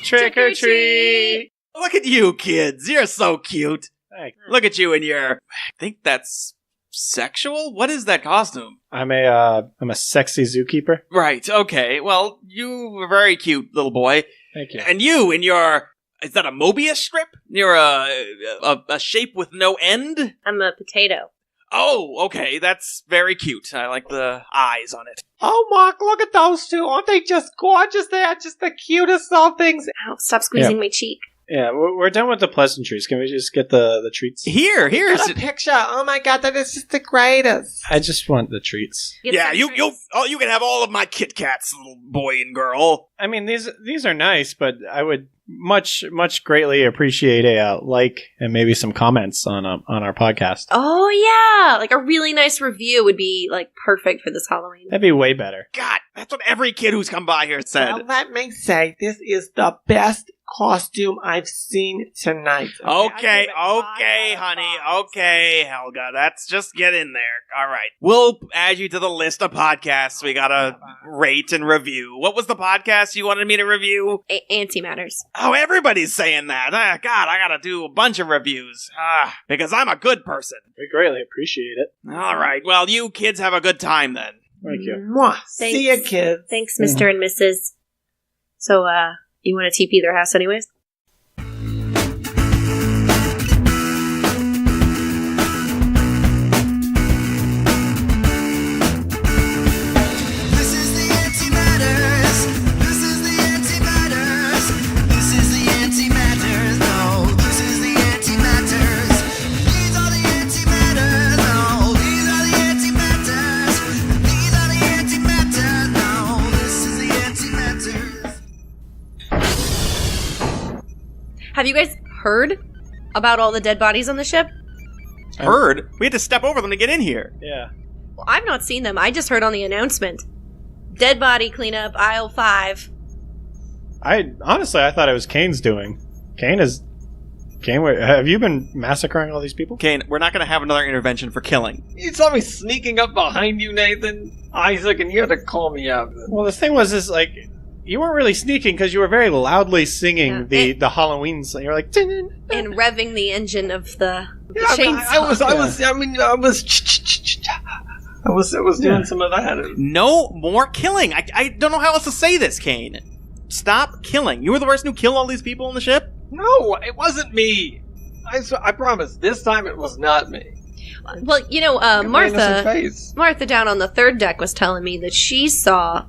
Trick or treat! Look at you, kids. You're so cute. Hey. Look at you in your... I think that's sexual? What is that costume? I'm a sexy zookeeper. Right, okay. Well, you were very cute, little boy. Thank you. And you in your... Is that a Mobius strip? You're a shape with no end? I'm a potato. Oh, okay. That's very cute. I like the eyes on it. Oh, Mark, look at those two. Aren't they just gorgeous? They are just the cutest of things. Ow, stop squeezing my cheek. Yeah, we're done with the pleasantries. Can we just get the treats? Here's Got a picture. Oh my god, that is just the greatest. I just want the treats. Yeah, you can have all of my Kit Kats, little boy and girl. I mean, these are nice, but I would much greatly appreciate a like and maybe some comments on our podcast. Oh yeah, like a really nice review would be like perfect for this Halloween. That'd be way better. God, that's what every kid who's come by here said. Well, let me say, this is the best costume I've seen tonight. Okay, honey. Okay, Helga. That's just get in there. All right. We'll add you to the list of podcasts we gotta rate and review. What was the podcast you wanted me to review? Antimatters. Oh, everybody's saying that. God, I gotta do a bunch of reviews. Because I'm a good person. We greatly appreciate it. All right. Well, you kids have a good time then. Thank you. Mwah. See ya, kids. Thanks, Mr. and Mrs. So, you want to TP their house anyways? Have you guys heard about all the dead bodies on the ship? Heard? We had to step over them to get in here. Yeah. Well, I've not seen them. I just heard on the announcement. Dead body cleanup, aisle 5. I thought it was Kane's doing. Kane, have you been massacring all these people? Kane, we're not going to have another intervention for killing. You saw me sneaking up behind you, Nathan. Isaac, and you had to call me out. Well, the thing was, you weren't really sneaking because you were very loudly singing the Halloween song. You're like... And revving the engine of the chainsaw. I was doing some of that. No more killing. I don't know how else to say this, Kane. Stop killing. You were the person who killed all these people on the ship? No, it wasn't me. I promise. This time it was not me. Well, Martha down on the third deck was telling me that she saw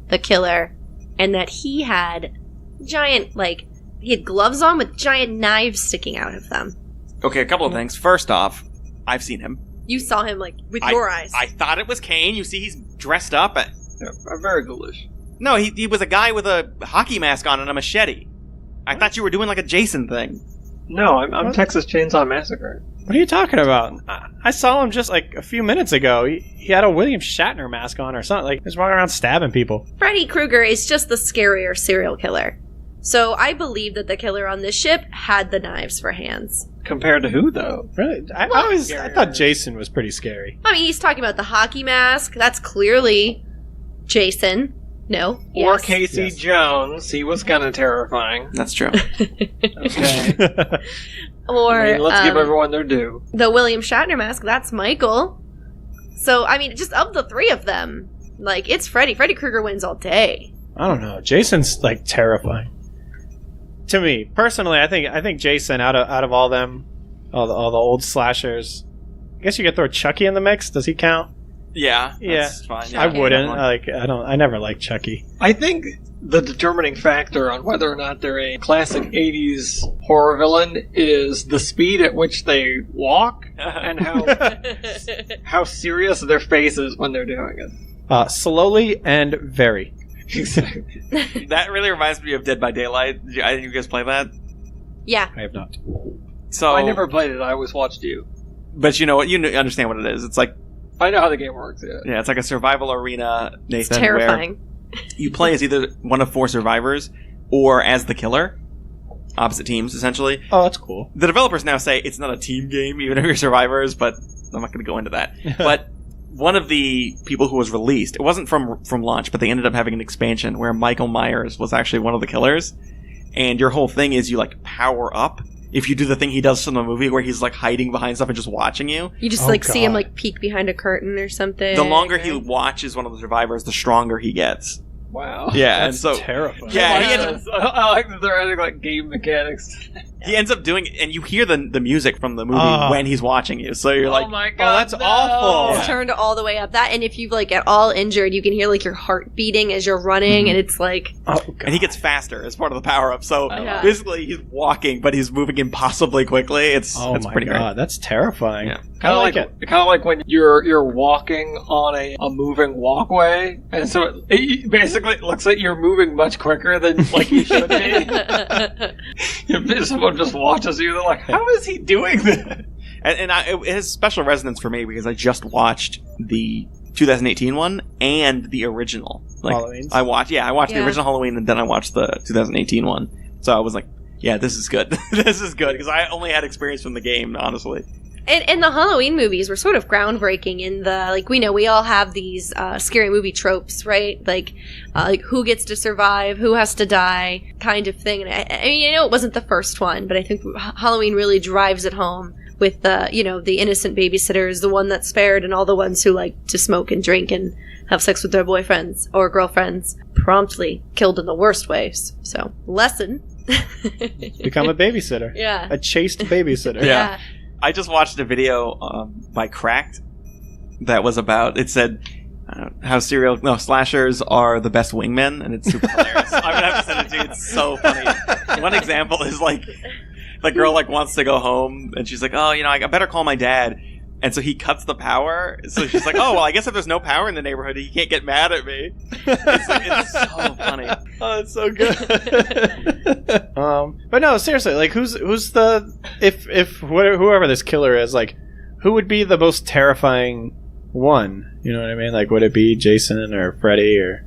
the killer and that he had giant, he had gloves on with giant knives sticking out of them. Okay, a couple of things. First off, I've seen him. You saw him, with your eyes. I thought it was Kane. You see, he's dressed up. Yeah, very ghoulish. No, he was a guy with a hockey mask on and a machete. I thought you were doing a Jason thing. No, I'm Texas Chainsaw Massacre. What are you talking about? I saw him just a few minutes ago. He had a William Shatner mask on or something. He's walking around stabbing people. Freddy Krueger is just the scarier serial killer. So I believe that the killer on this ship had the knives for hands. Compared to who, though? Really? I thought Jason was pretty scary. I mean, he's talking about the hockey mask. That's clearly Jason. No. Or yes. Casey Jones. He was kind of terrifying. That's true. Okay. Or let's give everyone their due. The William Shatner mask, that's Michael. So, I mean, just of the three of them, it's Freddy. Freddy Krueger wins all day. I don't know. Jason's, terrifying. To me, personally, I think Jason, out of all them, all the old slashers, I guess you could throw Chucky in the mix. Does he count? Yeah, that's fine. Yeah. I wouldn't. I never liked Chucky. I think the determining factor on whether or not they're a classic 80s horror villain is the speed at which they walk and how serious their face is when they're doing it. Slowly and very. That really reminds me of Dead by Daylight. Did you guys play that? Yeah. I have not. So I never played it. I always watched you. But you know what? You understand what it is. It's I know how the game works, yeah. Yeah, it's like a survival arena, Nathan. It's terrifying. Where you play as either one of 4 survivors or as the killer. Opposite teams, essentially. Oh, that's cool. The developers now say it's not a team game, even if you're survivors, but I'm not going to go into that. But one of the people who was released, it wasn't from launch, but they ended up having an expansion where Michael Myers was actually one of the killers. and your whole thing is you like power up. If you do the thing he does from the movie where he's like hiding behind stuff and just watching you. You just see him like peek behind a curtain or something. The longer he watches one of the survivors, the stronger he gets. Wow. Yeah, That's and so terrifying. Yeah, I like that they're adding like game mechanics. he ends up doing, and you hear the music from the movie when he's watching you. So you're like, oh my god, that's awful. It's turned all the way up. That, and if you like get all injured, you can hear like your heart beating as you're running, and it's like, and he gets faster as part of the power up. So Yeah. basically, he's walking, but he's moving impossibly quickly. It's pretty great. That's terrifying. Yeah. Kind of like when you're walking on a moving walkway, and so it basically looks like you're moving much quicker than like you should be. If someone just watches you, they're like, "How is he doing that?" And it has special resonance for me because I just watched the 2018 one and the original. Halloween. I watched the original Halloween and then I watched the 2018 one. So I was like, yeah, this is good. This is good because I only had experience from the game, honestly. And the Halloween movies were sort of groundbreaking in the, like, we all have these scary movie tropes, right? Like who gets to survive, who has to die, kind of thing. And I mean, it wasn't the first one, but I think Halloween really drives it home with the innocent babysitters, the one that's spared, and all the ones who like to smoke and drink and have sex with their boyfriends or girlfriends, promptly killed in the worst ways. So, lesson. Become a babysitter. Yeah. A chaste babysitter. Yeah. I just watched a video by Cracked that was about, it said how slashers are the best wingmen, and it's super hilarious. I'm gonna have to send it to you. It's so funny. One example is like the girl like wants to go home, and she's like, oh, I better call my dad. And so he cuts the power. So she's like, oh, well, I guess if there's no power in the neighborhood, he can't get mad at me. It's so funny. Oh, it's so good. But no, seriously, like, who's the whoever this killer is, like, who would be the most terrifying one? You know what I mean? Like, would it be Jason or Freddy or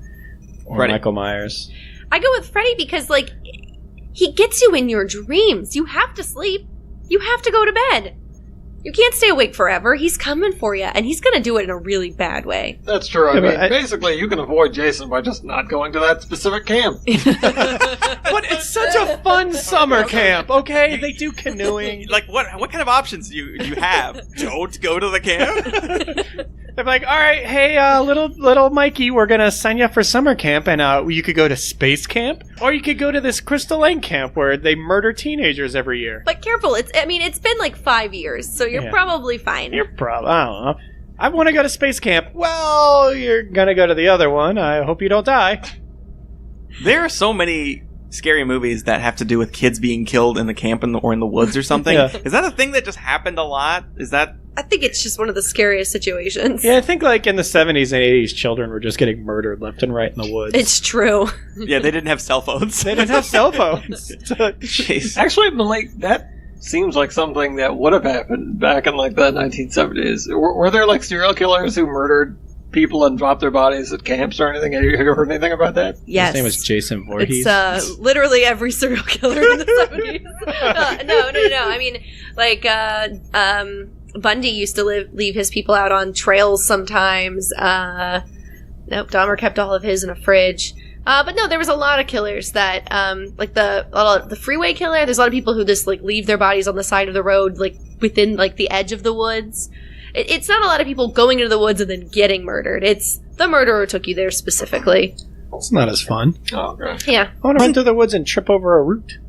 Freddy. Michael Myers? I go with Freddy because, like, he gets you in your dreams. You have to sleep. You have to go to bed. You can't stay awake forever. He's coming for you, and he's going to do it in a really bad way. That's true. Yeah, I mean, basically, you can avoid Jason by just not going to that specific camp. But it's such a fun summer camp, okay? They do canoeing. Like, what kind of options do you have? Don't go to the camp? They're like, all right, hey, little Mikey, we're going to sign you up for summer camp, and you could go to space camp, or you could go to this Crystal Lake camp where they murder teenagers every year. But careful, it's been like 5 years, so you're probably fine. I don't know. I want to go to space camp. Well, you're going to go to the other one. I hope you don't die. There are so many scary movies that have to do with kids being killed in the camp or in the woods or something. Yeah. Is that a thing that just happened a lot? Is that... I think it's just one of the scariest situations. Yeah, I think like in the 70s and 80s, children were just getting murdered left and right in the woods. It's true. Yeah, they didn't have cell phones. They didn't have cell phones. Jeez. Actually, that seems like something that would have happened back in like the 1970s. Were there like serial killers who murdered people and dropped their bodies at camps or anything? Have you heard anything about that? Yes. His name was Jason Voorhees. It's literally every serial killer in the 70s. No. I mean, like, Bundy used to leave his people out on trails sometimes. Nope, Dahmer kept all of his in a fridge. But no, there was a lot of killers that, like the freeway killer, there's a lot of people who just, like, leave their bodies on the side of the road, like, within, like, the edge of the woods. It's not a lot of people going into the woods and then getting murdered. It's the murderer took you there specifically. It's not as fun. Oh, okay. Yeah. I want to run through the woods and trip over a root.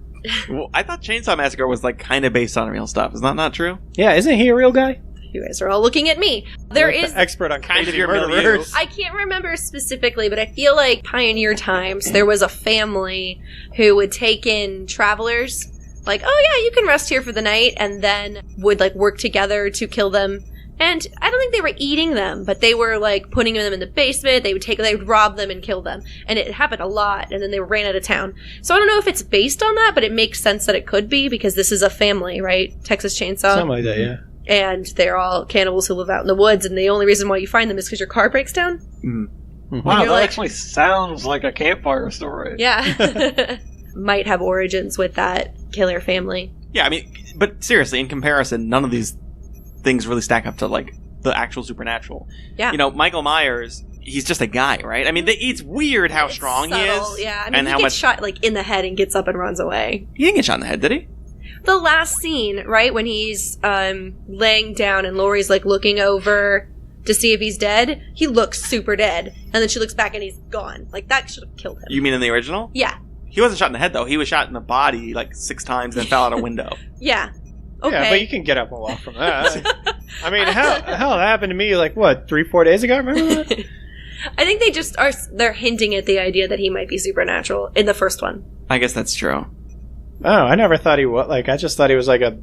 Well, I thought Chainsaw Massacre was like kind of based on real stuff. Is that not true? Yeah, isn't he a real guy? You guys are all looking at me. There Like is... the expert on kind of crazy your murderers. I can't remember specifically, but I feel like pioneer times, there was a family who would take in travelers. Like, oh yeah, you can rest here for the night, and then would, like, work together to kill them. And I don't think they were eating them, but they were, like, putting them in the basement. They would rob them and kill them. And it happened a lot, and then they ran out of town. So I don't know if it's based on that, but it makes sense that it could be, because this is a family, right? Texas Chainsaw. Something like that, yeah. And they're all cannibals who live out in the woods, and the only reason why you find them is because your car breaks down? Mm-hmm. Wow, You're that like- actually sounds like a campfire story. Yeah. Might have origins with that killer family. Yeah, I mean, but seriously, in comparison, none of these things really stack up to like the actual supernatural. Yeah. You know, Michael Myers he's just a guy, right? I mean, it's weird how It's strong subtle, he is. Yeah, I mean, and he how gets much shot like in the head and gets up and runs away. he didn't get shot in the head, did he? The last scene, right, when he's laying down and Laurie's like looking over to see if he's dead, he looks super dead, and then she looks back and he's gone. Like, that should have killed him. You mean in the original? Yeah. He wasn't shot in the head though. He was shot in the body like 6 times and fell out a window. Yeah. Okay. Yeah, but you can get up and walk from that. I mean, hell, that happened to me like, what, 3-4 days ago? Remember that? I think they just they're hinting at the idea that he might be supernatural in the first one. I guess that's true. Oh, I never thought he was. Like, I just thought he was like a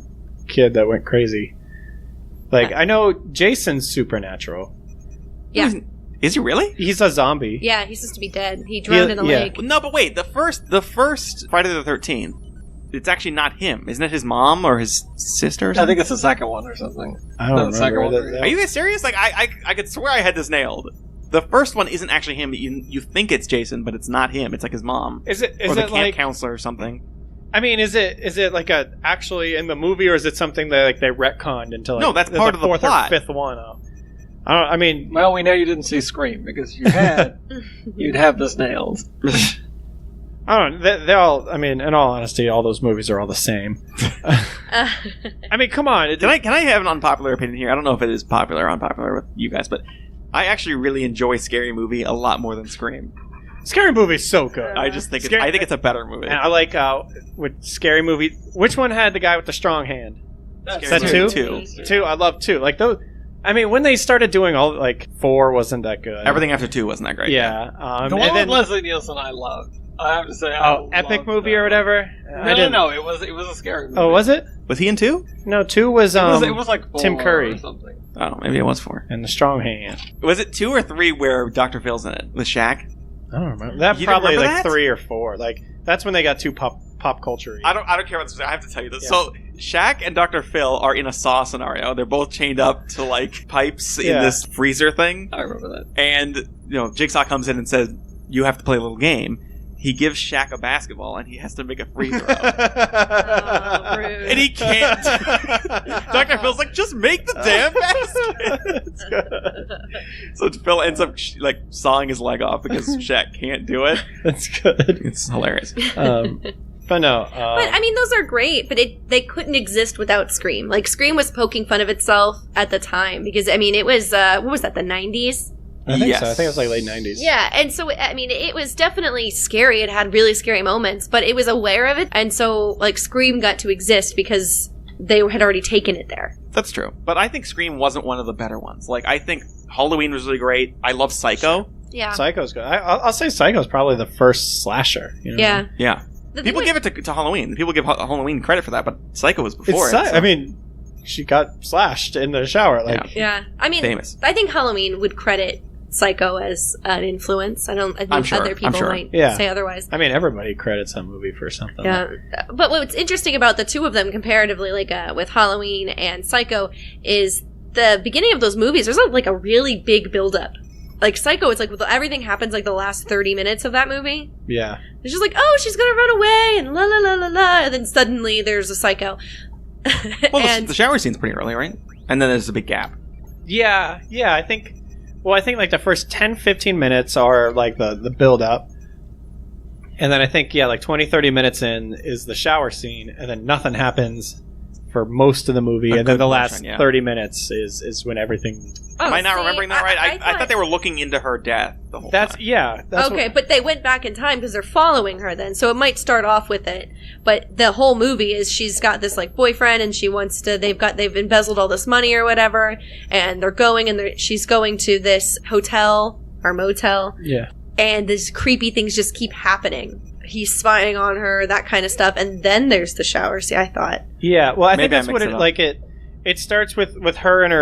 kid that went crazy. Like, I know Jason's supernatural. Yeah. Is he really? He's a zombie. Yeah, he's supposed to be dead. He drowned in the yeah. lake. No, but wait. The first Friday the 13th, it's actually not him. Isn't it his mom or his sister or I something? think it's the second one or something. I don't The second remember. one. Are you guys serious? Like, I could swear I had this nailed. The first one isn't actually him. You think it's Jason, but it's not him. It's like his mom. Is it or the camp like counselor or something. I mean, is it like a actually in the movie, or is it something that like they retconned into? Like, No, that's part of the fourth plot. or fifth one. Oh. I mean, Well, we know you didn't see Scream, because if you had, you'd have this nailed. I don't know. They all. I mean, in all honesty, all those movies are all the same. I mean, come on. Can I have an unpopular opinion here? I don't know if it is popular or unpopular with you guys, but I actually really enjoy Scary Movie a lot more than Scream. Scary Movie is so good. I just think Scary- I think it's a better movie. And I like with Scary Movie. Which one had the guy with the strong hand? Is that Scary two? Movie 2. Two. I love two. Like those. I mean, when they started doing all like 4 wasn't that good. Everything after 2 wasn't that great. Yeah. The one and then, with Leslie Nielsen I loved. I have to say, I Epic loved Movie that. or whatever. No, it was a scary movie. Oh, was it? Was he in 2? No, 2 was it was like 4 Tim Curry. or something. Oh, maybe it was 4. and the strong hand. Was it 2 or 3 where Dr. Phil's in it with Shaq? I don't remember. That You probably remember like that? 3 or 4. Like that's when they got too pop culture. I don't care what this is. I have to tell you this. Yeah. So Shaq and Dr. Phil are in a saw scenario. They're both chained up to like pipes in Yeah. this freezer thing. I remember that. And Jigsaw comes in and says, "You have to play a little game." He gives Shaq a basketball and he has to make a free throw. Oh, rude. And he can't. Dr. Phil's like, just make the damn basket. So Phil ends up like sawing his leg off because Shaq can't do it. That's good. It's hilarious. But no. But I mean, those are great, but they couldn't exist without Scream. Like, Scream was poking fun of itself at the time because, I mean, it was what was that? The 90s. I think Yes. so. I think it was like late 90s. Yeah, and so I mean, it was definitely scary. It had really scary moments, but it was aware of it, and so like Scream got to exist because they had already taken it there. That's true. But I think Scream wasn't one of the better ones. Like, I think Halloween was really great. I love Psycho. Yeah, Psycho's good. I'll say Psycho's probably the first slasher. You know? yeah. Yeah. The People thing give it to Halloween. People give Halloween credit for that, but Psycho was before It's it. so- I mean, she got slashed in the shower. Like, yeah. I mean, Famous. I think Halloween would credit Psycho as an influence. I think I'm sure. other people sure. might Yeah. say otherwise. I mean, everybody credits that movie for something. Yeah, but what's interesting about the two of them comparatively, like with Halloween and Psycho, is the beginning of those movies. There's a really big buildup. Like Psycho, it's like everything happens like the last 30 minutes of that movie. Yeah. It's just like, oh, she's gonna run away and la la la la la, and then suddenly there's a Psycho. Well, and the shower scene's pretty early, right? And then there's a big gap. Yeah. I think like the first 10-15 minutes are like the build up. And then I think, like 20-30 minutes in is the shower scene, and then nothing happens for most of the movie, A and then good the last portion, yeah. 30 minutes is when everything... Am I not see, remembering that right? I thought they were looking into her death the whole time. That's okay, but they went back in time because they're following her then. So it might start off with it, but the whole movie is she's got this like boyfriend and she wants to. They've embezzled all this money or whatever, and they're going and she's going to this hotel or motel, Yeah. and these creepy things just keep happening. He's spying on her, that kind of stuff, and then there's the shower. See, I thought. Yeah, well, I think Maybe I that's what mixed it it up. like. It starts with her and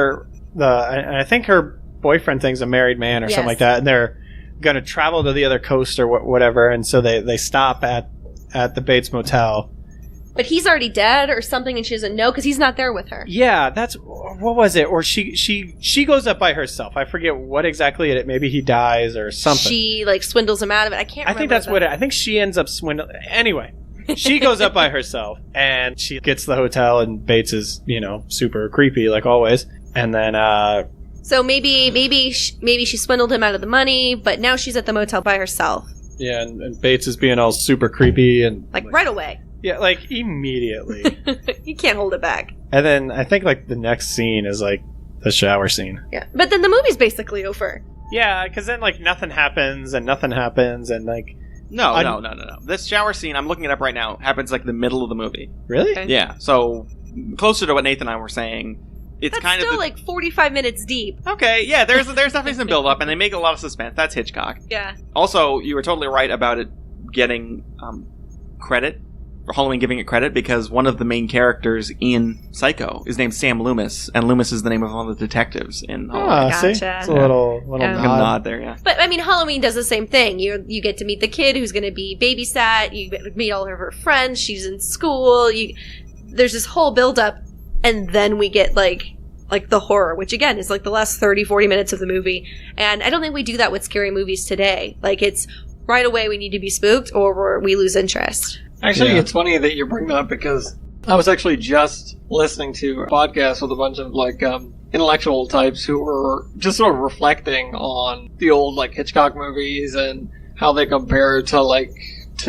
I think her boyfriend thing's a married man or something Yes. like that, and they're going to travel to the other coast or whatever, and so they stop at the Bates Motel. But he's already dead or something, and she doesn't know because he's not there with her. Yeah, that's what was it? Or she goes up by herself. I forget what exactly it. Maybe he dies or something. She like swindles him out of it. I can't. I think that's what I think she ends up swindling. Anyway, she goes up by herself and she gets to the hotel, and Bates is super creepy like always. And then So maybe she swindled him out of the money, but now she's at the motel by herself. Yeah, and Bates is being all super creepy and Like right away. yeah, like immediately. You can't hold it back. And then I think like the next scene is like the shower scene. Yeah. But then the movie's basically over. Yeah, because then like nothing happens and like No. This shower scene, I'm looking it up right now, happens like the middle of the movie. really? Okay. Yeah, so closer to what Nathan and I were saying. It's That's kind still of like 45 minutes deep. okay. Yeah, there's definitely some build up, and they make a lot of suspense. That's Hitchcock. Yeah. Also, you were totally right about it getting credit, for Halloween giving it credit, because one of the main characters in Psycho is named Sam Loomis, and Loomis is the name of one of the detectives in Halloween. Ah, see? Gotcha. It's a little Yeah. Like a nod. nod there, yeah. But I mean, Halloween does the same thing. You get to meet the kid who's going to be babysat. You meet all of her friends. She's in school. There's this whole build up, and then we get like the horror, which again is like the last 30-40 minutes of the movie. And I don't think we do that with scary movies today. Like it's right away we need to be spooked or we lose interest. Actually, Yeah. it's funny that you bring that up because I was actually just listening to a podcast with a bunch of like intellectual types who were just sort of reflecting on the old like Hitchcock movies and how they compare to like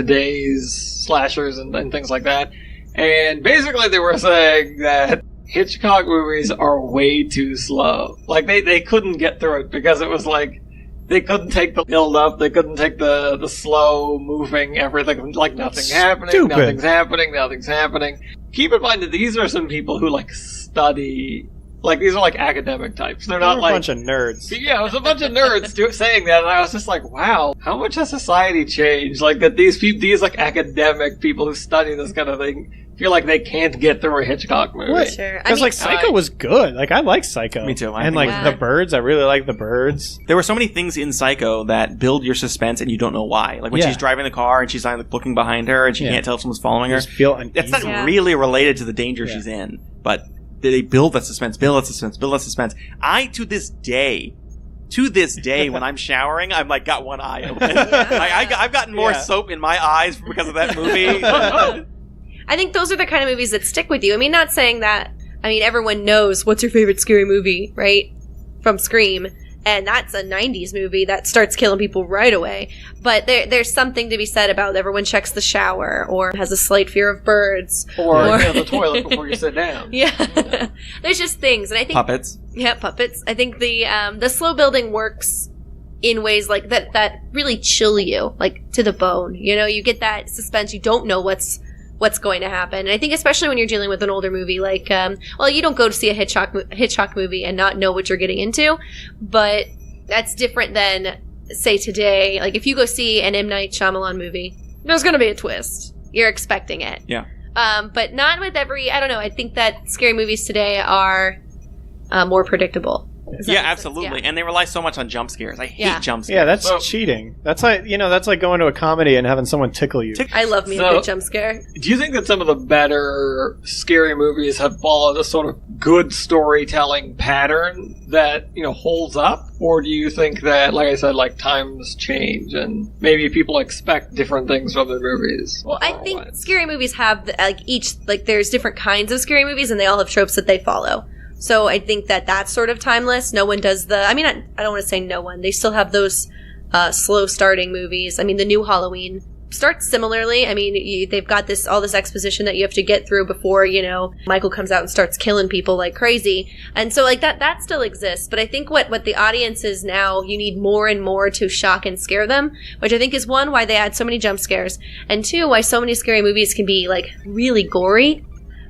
today's slashers and things like that. And basically they were saying that Hitchcock movies are way too slow. Like they couldn't get through it because it was like they couldn't take the build up, they couldn't take the slow moving everything, like nothing's Stupid. nothing's happening. Keep in mind that these are some people who like study, like these are like academic types. They're not We're a like bunch of nerds. yeah, it was a bunch of nerds saying that, and I was just like, wow, how much has society changed? Like that these like academic people who study this kind of thing feel like they can't get through a Hitchcock movie. What? Sure. I Because mean, like Psycho was good. Like I like Psycho. Me too. I And think like it was- the birds, I really like the birds. There were so many things in Psycho that build your suspense, and you don't know why. Like when Yeah. she's driving the car and she's like looking behind her, and she Yeah. can't tell if someone's following I her. just feel uneasy. That's not Yeah. really related to the danger Yeah. she's in, but they build that suspense, build that suspense. I, to this day, when I'm showering, I'm like got one eye open. I've gotten more Yeah. soap in my eyes because of that movie. I think those are the kind of movies that stick with you. I mean, not saying that. I mean, everyone knows what's your favorite scary movie, right? From Scream. And that's a 90s movie that starts killing people right away. But there's something to be said about everyone checks the shower or has a slight fear of birds. Or the toilet before you sit down. Yeah. There's just things. And I think Puppets. Yeah, puppets. I think the slow building works in ways like that really chill you, like to the bone. You know, you get that suspense. You don't know what's going to happen. And I think especially when you're dealing with an older movie, like, you don't go to see a Hitchcock movie and not know what you're getting into, but that's different than, say, today. Like, if you go see an M. Night Shyamalan movie, there's going to be a twist. You're expecting it. Yeah. But not with I don't know, I think that scary movies today are more predictable. Does that Yeah, make sense? absolutely. Yeah. And they rely so much on jump scares. I hate Yeah. jump scares. Yeah, that's So- cheating. That's like that's like going to a comedy and having someone tickle you. I love me a So- good jump scare. Do you think that some of the better scary movies have followed a sort of good storytelling pattern that, holds up? Or do you think that, like I said, like times change and maybe people expect different things from their movies? Well, I think scary movies have there's different kinds of scary movies and they all have tropes that they follow. So I think that that's sort of timeless. No one does I don't want to say no one. They still have those slow starting movies. I mean, the new Halloween starts similarly. I mean, they've got all this exposition that you have to get through before, Michael comes out and starts killing people like crazy. And so like that still exists. But I think what the audience is now, you need more and more to shock and scare them, which I think is one, why they add so many jump scares, and two, why so many scary movies can be like really gory.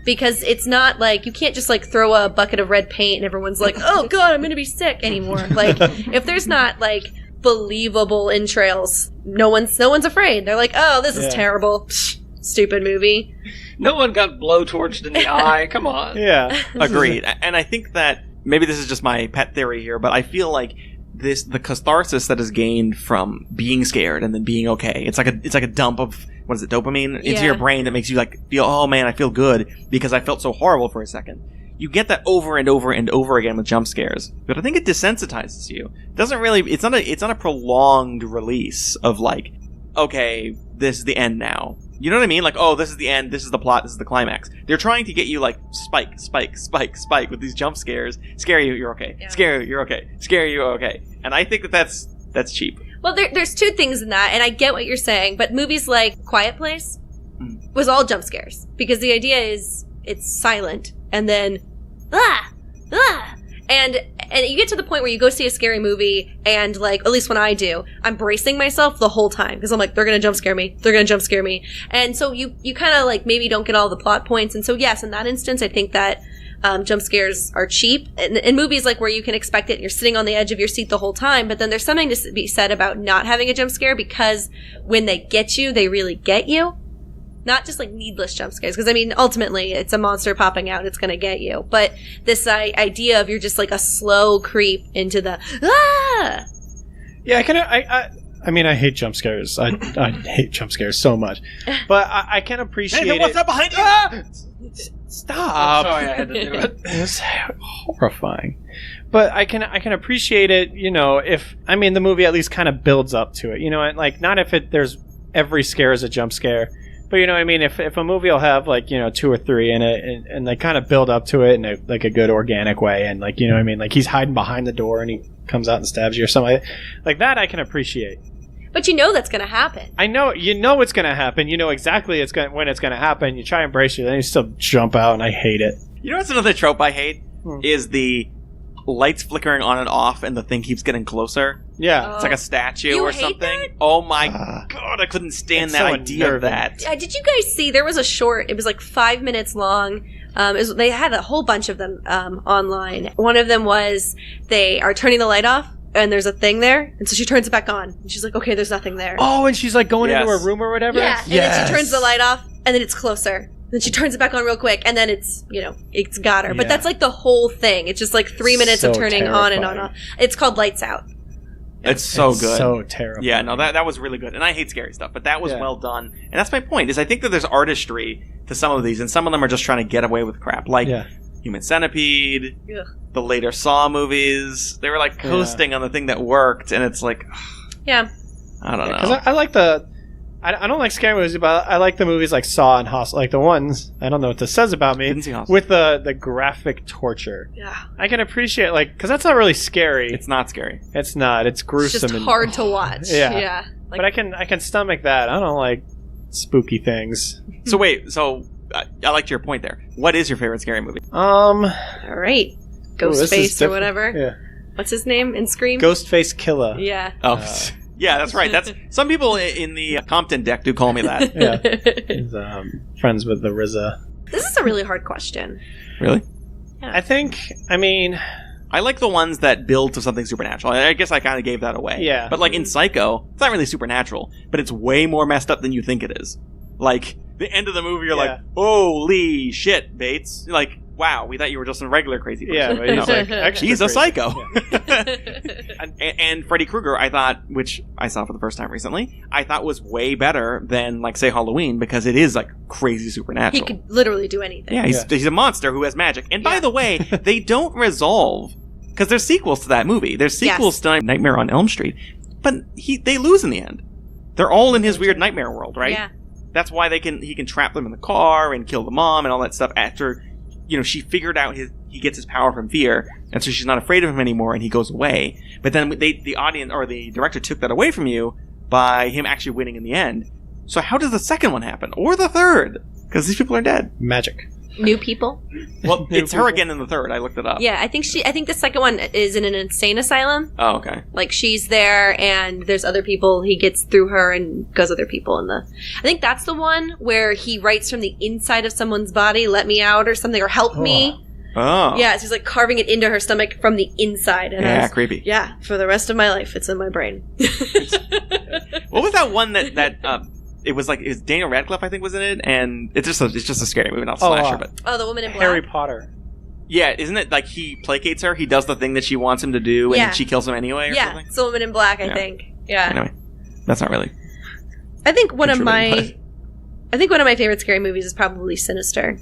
Because it's not like, you can't just like throw a bucket of red paint and everyone's like, oh god, I'm gonna be sick anymore. Like, if there's not like believable entrails, no one's afraid. They're like, oh, this is Yeah. terrible. Psh, stupid movie. No one got blowtorched in the eye. Come on. Yeah. Agreed. And I think that maybe this is just my pet theory here, but I feel like the catharsis that is gained from being scared and then being okay. It's like a dump of, what is it, dopamine into Yeah. your brain that makes you like feel, oh man, I feel good because I felt so horrible for a second. You get that over and over and over again with jump scares, but I think it desensitizes you. It doesn't really. It's not a prolonged release of like, okay, this is the end now. You know what I mean? Like, oh, this is the end, this is the plot, this is the climax. They're trying to get you like spike, spike, spike, spike with these jump scares. Scare you, you're okay. Yeah. Scare you, you're okay. Scare you, okay. And I think that's cheap. Well, there's two things in that, and I get what you're saying, but movies like Quiet Place was all jump scares. Because the idea is it's silent, and then, and you get to the point where you go see a scary movie, and like, at least when I do, I'm bracing myself the whole time, because I'm like, they're gonna jump scare me, they're gonna jump scare me. And so you kind of like maybe don't get all the plot points, and so yes, in that instance, I think that jump scares are cheap. In movies like where you can expect it and you're sitting on the edge of your seat the whole time, but then there's something to be said about not having a jump scare, because when they get you, they really get you. Not just like needless jump scares, because I mean, ultimately, it's a monster popping out, it's gonna get you. But this idea of you're just like a slow creep into the, Yeah, I mean, I hate jump scares. I hate jump scares so much. But I can appreciate Hey, what's it. that behind you? Stop. Sorry, I had to do it. It's horrifying. But I can appreciate it, you know, if, I mean, the movie at least kind of builds up to it, you know, and like, not if there's every scare is a jump scare, but you know what I mean, if a movie will have like, you know, 2 or 3 in it, and they kind of build up to it in a good organic way, and like, you know what I mean, like he's hiding behind the door and he comes out and stabs you or something like that, I can appreciate. but you know that's gonna happen. I know, you know it's going to happen. You know exactly when it's going to happen. You try and brace you, then you still jump out, and I hate it. You know what's another trope I hate? Is the lights flickering on and off and the thing keeps getting closer. Yeah. It's like a statue You or hate something. that? Oh my god, I couldn't stand It's that so idea of unnerving. that. Did you guys see, there was a short, it was like 5 minutes long. They had a whole bunch of them online. One of them was they are turning the light off, and there's a thing there, and so she turns it back on. And she's like, okay, there's nothing there. Oh, and she's like going Yes. into her room or whatever? Yeah, and then she turns the light off, and then it's closer. Then she turns it back on real quick, and then it's, you know, it's got her. But Yeah. that's like the whole thing. It's just like 3 minutes of So turning on and on. terrifying. It's called Lights Out. It's so It's good. so terrible. Yeah, no, that was really good. And I hate scary stuff, but that was Yeah. well done. And that's my point, is I think that there's artistry to some of these, and some of them are just trying to get away with crap. Like Yeah. Human Centipede, Ugh. the later Saw movies. They were like coasting on the thing that worked, and it's like, Yeah. I don't know. Because I like I don't like scary movies, but I like the movies like Saw and Hostel, like the ones, I don't know what this says about me, Didn't see Hostel. with the graphic torture. Yeah. I can appreciate, like, because that's not really scary. It's not scary. It's not. It's It's gruesome. just and hard to watch. Yeah. Yeah. Like, But I can stomach that. I don't like spooky things. So wait, I liked your point there. What is your favorite scary movie? all right. this is Ghostface or different. whatever. Yeah. What's his name in Scream? Ghostface Killer. Yeah. Oh, yeah, that's right. That's some people in the Compton deck do call me that. Yeah. He's friends with the RZA. This is a really hard question. Really? I think, I mean, I like the ones that build to something supernatural. I guess I kind of gave that away. Yeah. But like in Psycho, it's not really supernatural, but it's way more messed up than you think it is. Like the end of the movie, you're Yeah. like, "Holy shit, Bates!" You're like, wow, we thought you were just a regular crazy person. yeah, but he's No. like extra He's a crazy. psycho. Yeah. and Freddy Krueger, I thought, which I saw for the first time recently, I thought was way better than, like, say, Halloween, because it is, like, crazy He supernatural. could literally do anything. Yeah, he's a monster who has magic. And by Yeah. the way, they don't resolve, because there's sequels to that movie. There's sequels to Nightmare on Elm Street, but they lose in the end. They're all in his weird nightmare world, right? Yeah. That's why he can trap them in the car and kill the mom and all that stuff after, she figured out he gets his power from fear, and so she's not afraid of him anymore, and he goes away. But then the audience or the director took that away from you by him actually winning in the end. So how does the second one happen, or the third? Because these people are dead. Magic. New people. Well, New it's her people. again in the third. I looked it up. Yeah, I think the second one is in an insane asylum. Oh, okay. Like she's there and there's other people. He gets through her and goes other people in the. I think that's the one where he writes from the inside of someone's body, "Let me out" or something, or "Help me." Oh. Yeah, so he's like carving it into her stomach from the inside. And I Yeah, was- creepy. Yeah, for the rest of my life, it's in my brain. What was that one that it was like Daniel Radcliffe, I think, was in it, and it's just a scary movie, not a slasher, but Oh, the woman in black. Harry Potter. yeah, isn't it like he placates her? He does the thing that she wants him to do, and Yeah. then she kills him anyway, or Yeah, something? it's the woman in black. I Yeah. think. Yeah, Anyway, that's not really. I think one of contributing, my favorite scary movies is probably Sinister.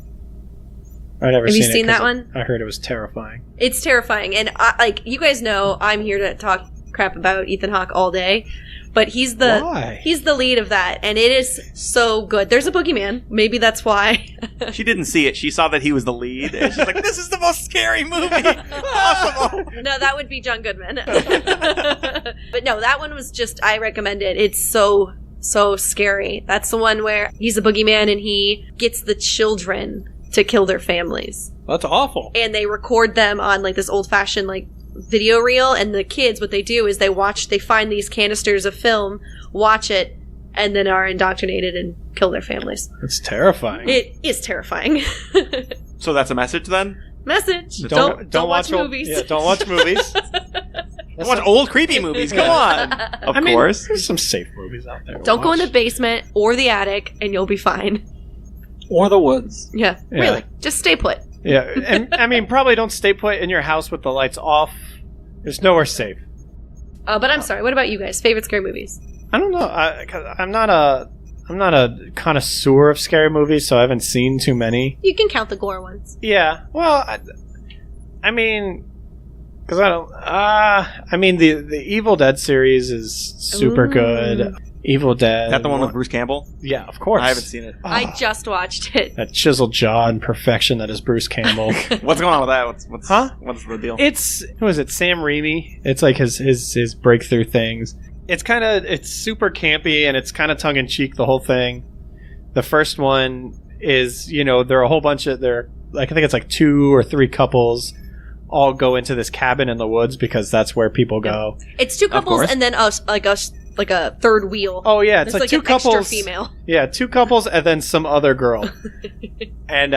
I've never Have you seen it seen 'cause that one? I heard it was terrifying. It's terrifying, and like you guys know, I'm here to talk crap about Ethan Hawke all day. but he's Why? the lead of that, and it is so good. There's a boogeyman. Maybe that's why. She didn't see it. She saw that he was the lead, and she's like, "This is the most scary movie possible." No, that would be John Goodman. But no, that one was just, I recommend it. It's so scary. That's the one where he's a boogeyman and he gets the children to kill their families. That's awful. And they record them on like this old-fashioned like video reel, and the kids, what they do is they find these canisters of film, watch it, and then are indoctrinated and kill their families. That's terrifying. It is terrifying. So that's a message then? Message. Don't watch old- movies. Yeah, don't watch movies. Don't watch old creepy movies. Come on. Of course. There's some safe movies out there. to Don't go in the watch. basement or the attic, and you'll be fine. Or the woods. Yeah, Yeah. really. Just stay put. Yeah, and I mean, probably don't stay put in your house with the lights off. There's nowhere safe. But I'm sorry. What about you guys? Favorite scary movies? I don't know. 'Cause I'm not a connoisseur of scary movies, so I haven't seen too many. You can count the gore ones. Yeah. Well, I mean, because I don't. I mean, the Evil Dead series is super Ooh. good. Evil Dead. Is that the one with Bruce Campbell? Yeah, of course. I haven't seen it. I just watched it. That chiseled jaw and perfection that is Bruce Campbell. What's going on with that? What's Huh? What's the deal? It's who is it? Sam Raimi. It's like his breakthrough things. It's super campy and it's kind of tongue in cheek, the whole thing. The first one is, there are a whole bunch of I think it's like 2 or 3 couples all go into this cabin in the woods because that's where people go. It's 2 couples course. and then like a third wheel. Oh yeah, it's There's like 2 an extra couples. female. Yeah, 2 couples and then some other girl. And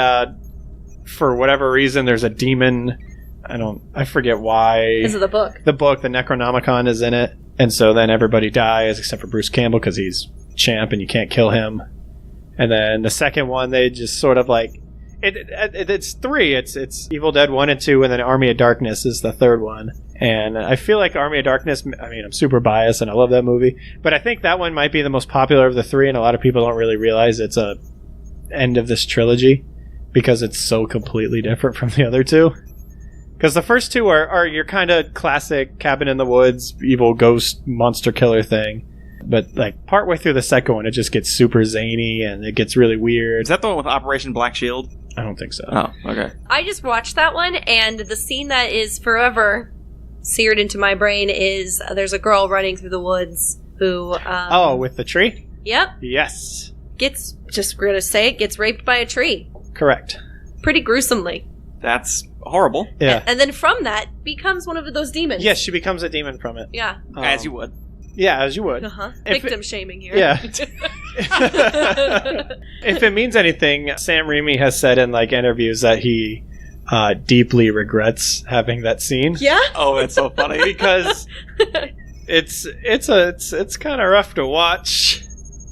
for whatever reason, there's a demon. I forget why. Because of the book. The book, the Necronomicon, is in it, and so then everybody dies except for Bruce Campbell because he's champ and you can't kill him. And then the second one, they just sort of like it's 3. It's Evil Dead 1 and 2, and then Army of Darkness is the third one. And I feel like Army of Darkness, I mean, I'm super biased and I love that movie, but I think that one might be the most popular of the 3, and a lot of people don't really realize it's a end of this trilogy because it's so completely different from the other 2. Because the first 2 are your kind of classic cabin in the woods, evil ghost monster killer thing. But like partway through the second one, it just gets super zany and it gets really weird. Is that the one with Operation Black Shield? I don't think so. Oh, okay. I just watched that one, and the scene that is forever seared into my brain is there's a girl running through the woods who... with the tree? Yep. Yes. Gets raped by a tree. Correct. Pretty gruesomely. That's horrible. Yeah. And then from that, becomes one of those demons. Yes, she becomes a demon from it. Yeah. As you would. Yeah, as you would. Uh-huh. If Victim shaming here. Yeah. If it means anything, Sam Raimi has said in like interviews that he deeply regrets having that scene. Yeah? Oh, that's so funny. Because it's kind of rough to watch.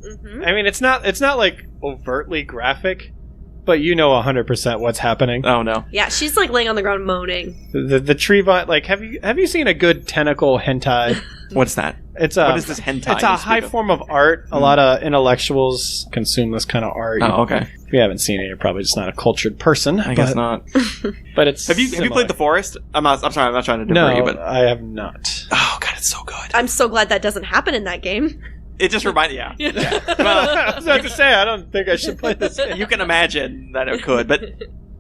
Mm-hmm. I mean, it's not like overtly graphic, but 100% what's happening. Oh no. Yeah, she's like laying on the ground moaning. The tree vine, like have you seen a good tentacle hentai? What's that? What is this hentai? It's a high form of art. A lot of intellectuals consume this kind of art. Oh, okay. If you haven't seen it, you're probably just not a cultured person. I guess not. But it's Have you played The Forest? I'm sorry, I'm not trying to deter No, you, but I have not. oh god, it's so good. I'm so glad that doesn't happen in that game. It just reminded, yeah. I was about to say, I don't think I should play this game. You can imagine that it could, but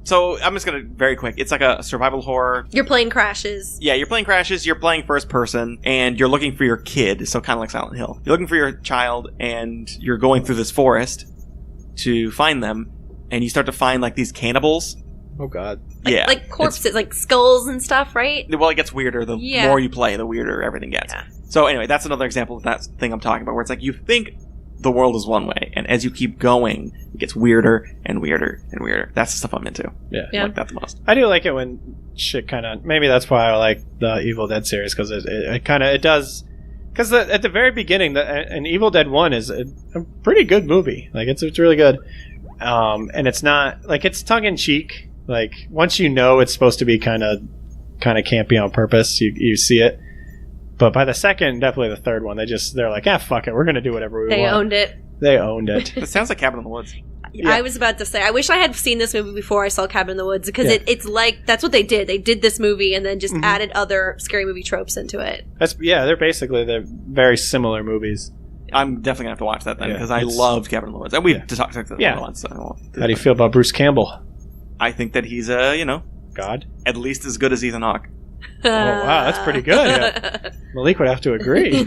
so I'm just gonna very quick. It's like a survival horror. Your plane crashes. Yeah, you're playing Crashes. You're playing first person, and you're looking for your kid. So kind of like Silent Hill. You're looking for your child, and you're going through this forest to find them, and you start to find like these cannibals. Oh god. Yeah, Like corpses, like skulls and stuff, right? Well, it gets weirder the Yeah. more you play, the weirder everything gets. Yeah. So anyway, that's another example of that thing I'm talking about, where it's like you think the world is one way, and as you keep going, it gets weirder and weirder and weirder. That's the stuff I'm into. Yeah. Yeah. I like that the most. I do like it when shit kind of. Maybe that's why I like the Evil Dead series, because it does. Because at the very beginning, an Evil Dead 1 is a pretty good movie. Like it's really good, and it's not like it's tongue in cheek. Like once you know it's supposed to be kind of campy on purpose, you see it. But by the second, definitely the third one, they're like, fuck it, we're gonna do whatever we want. They owned it. They owned it. It sounds like Cabin in the Woods. I was about to say, I wish I had seen this movie before I saw Cabin in the Woods, because it's like, that's what they did. They did this movie and then just added other scary movie tropes into it. They're very similar movies. I'm definitely going to have to watch that then, because I loved Cabin in the Woods. And we talked about that once. So How do you feel about Bruce Campbell? I think that he's, God? At least as good as Ethan Hawke. Oh, wow, that's pretty good. Yeah. Malik would have to agree.